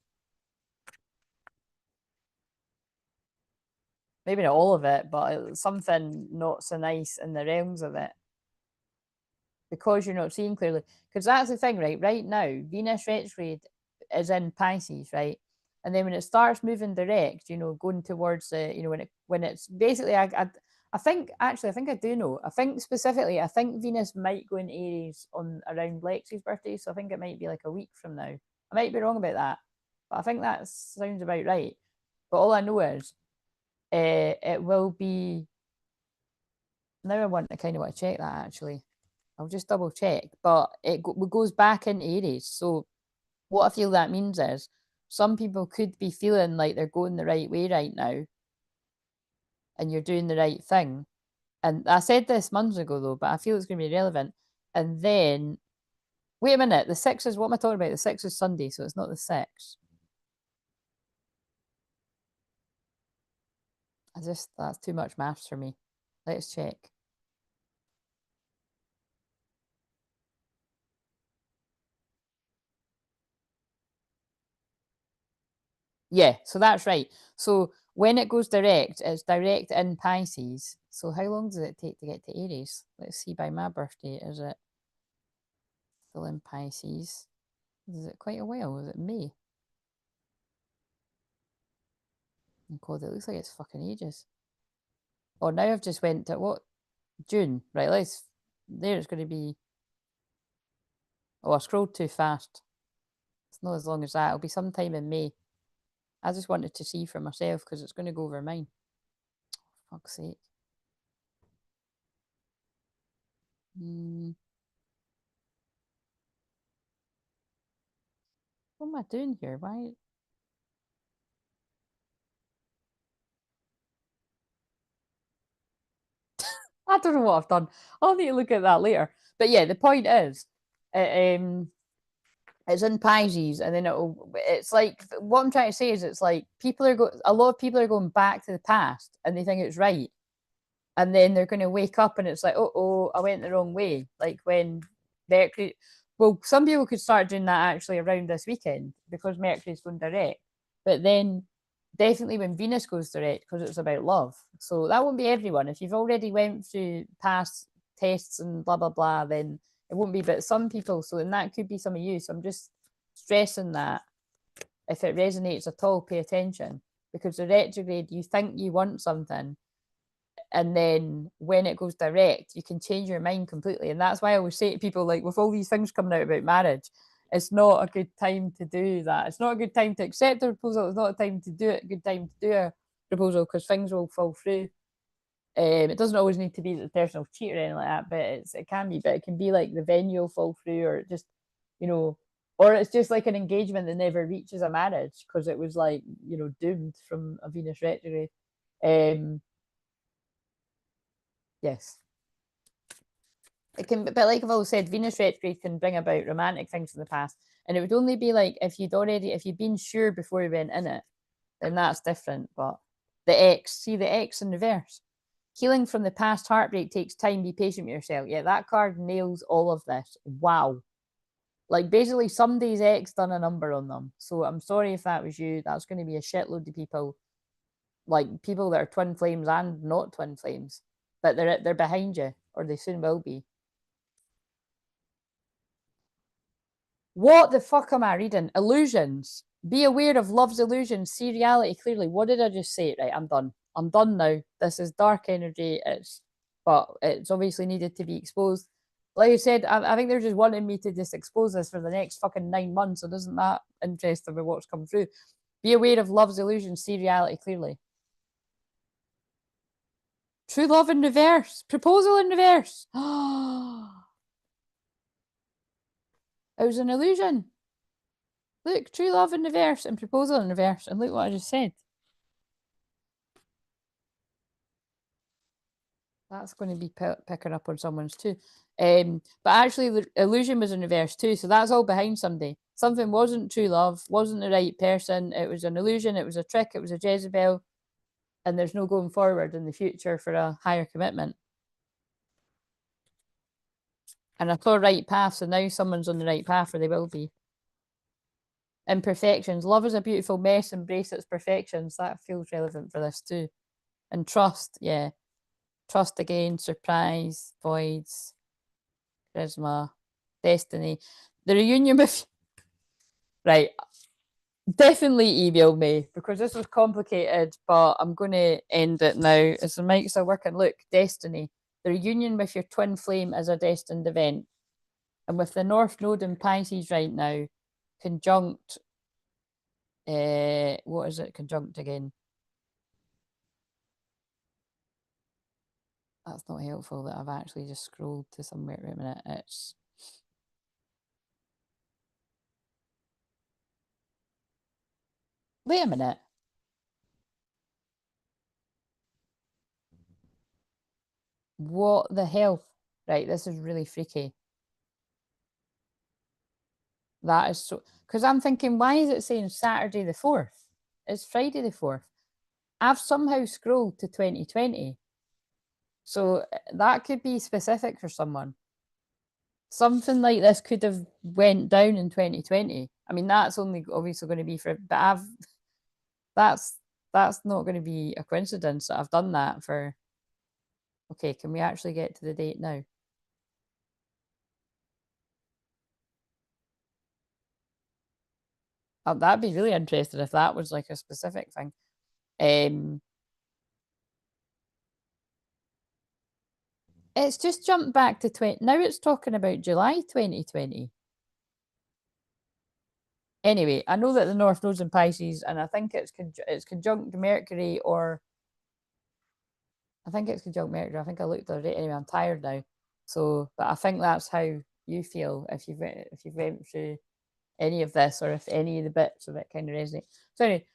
Maybe not all of it, but something not so nice in the realms of it. Because you're not seeing clearly. Because that's the thing, right? Right now, Venus retrograde is in Pisces, right? And then when it starts moving direct, you know, going towards the, you know, when it's basically, I think actually, I think I do know. I think specifically, I think Venus might go in Aries on around Lexi's birthday, so I think it might be like a week from now. I might be wrong about that, but I think that sounds about right. But all I know is, it will be. Now I want to kind of want to check that actually. I'll just double check, but it goes back in Aries. So what I feel that means is some people could be feeling like they're going the right way right now and you're doing the right thing. And I said this months ago though, but I feel it's going to be relevant. And then, wait a minute, the 6 is, what am I talking about? The 6 is Sunday, so it's not the 6. That's too much maths for me. Let's check. Yeah, so that's right. So when it goes direct, it's direct in Pisces. So how long does it take to get to Aries? Let's see, by my birthday, is it still in Pisces? Is it quite a while? Is it May? Oh God, it looks like it's fucking ages. Oh, now I've just went to what? June. Right, there it's going to be. Oh, I scrolled too fast. It's not as long as that. It'll be sometime in May. I just wanted to see for myself because it's going to go over mine. Fuck's sake. What am I doing here? Why? I don't know what I've done. I'll need to look at that later. But yeah, the point is, it's in Pisces, and then it's like, what I'm trying to say is, it's like a lot of people are going back to the past and they think it's right. And then they're going to wake up and it's like, oh, I went the wrong way. Like when Mercury, well, some people could start doing that actually around this weekend because Mercury's going direct. But then definitely when Venus goes direct, because it's about love. So that won't be everyone. If you've already went through past tests and blah, blah, blah, then it won't be. But some people, so and that could be some of you. So I'm just stressing that if it resonates at all, pay attention. Because the retrograde, you think you want something, and then when it goes direct, you can change your mind completely. And that's why I always say to people, like, with all these things coming out about marriage, it's not a good time to do that. It's not a good time to accept a proposal. It's not a time to do it. A good time to do a proposal because things will fall through. It doesn't always need to be that the person will cheat or anything like that, but it can be. But it can be like the venue will fall through, or just, you know, or it's just like an engagement that never reaches a marriage because it was like, you know, doomed from a Venus retrograde. Yes. It can, but like I've always said, Venus retrograde can bring about romantic things in the past, and it would only be like if you'd been sure before you went in it, then that's different. But see the X in reverse. Healing from the past heartbreak takes time. Be patient with yourself. Yeah, that card nails all of this. Wow. Like basically somebody's X done a number on them. So I'm sorry if that was you. That's going to be a shitload of people, like people that are twin flames and not twin flames, but they're behind you, or they soon will be. What the fuck am I reading? Illusions. Be aware of love's illusions. See reality clearly. What did I just say? Right, I'm done. I'm done now. This is dark energy. It's but it's obviously needed to be exposed. Like I said, I think they're just wanting me to just expose this for the next fucking 9 months. So isn't that interesting with what's come through? Be aware of love's illusion, see reality clearly. True love in reverse. Proposal in reverse. It was an illusion. Look, true love in reverse and proposal in reverse. And look what I just said. That's going to be picking up on someone's too. But actually, the illusion was in reverse too. So that's all behind somebody. Something wasn't true love, wasn't the right person. It was an illusion. It was a trick. It was a Jezebel. And there's no going forward in the future for a higher commitment. And I saw right path. So now someone's on the right path, or they will be. Imperfections. Love is a beautiful mess. Embrace its perfections. That feels relevant for this too. And trust. Yeah. Trust again, surprise, voids, charisma, destiny. The reunion with... Right. Definitely email me because this was complicated, but I'm going to end it now. As the mics are working, look, destiny. The reunion with your twin flame is a destined event. And with the North Node in Pisces right now, conjunct... what is it conjunct again? That's not helpful that I've actually just scrolled to somewhere. Wait a minute. It's... Wait a minute. What the hell? Right, this is really freaky. That is so... Because I'm thinking, why is it saying Saturday the 4th? It's Friday the 4th. I've somehow scrolled to 2020. So that could be specific for someone. Something like this could have went down in 2020. I mean, that's only obviously going to be for... But that's not going to be a coincidence that I've done that for... Okay, can we actually get to the date now? That'd be really interesting if that was like a specific thing. It's just jumped back to 20. Now it's talking about July 2020. Anyway, I know that the North Node's in Pisces, and I think it's conjunct Mercury, or I think it's conjunct Mercury. I think I looked at it anyway. I'm tired now, so but I think that's how you feel if you've went through any of this, or if any of the bits of it kind of resonate. So anyway,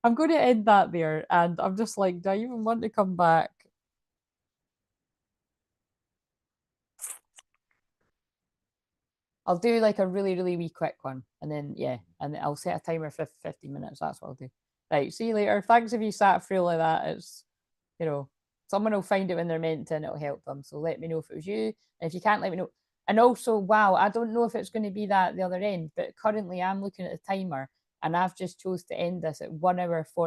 I'm going to end that there, and I'm just like, do I even want to come back? I'll do like a really, really wee quick one. And then, yeah, and I'll set a timer for 15 minutes. That's what I'll do. Right. See you later. Thanks if you sat through like that. It's, someone will find it when they're meant to and it'll help them. So let me know if it was you. And if you can't, let me know. And also, wow, I don't know if it's going to be that the other end, but currently I'm looking at the timer and I've just chose to end this at 1 hour 40.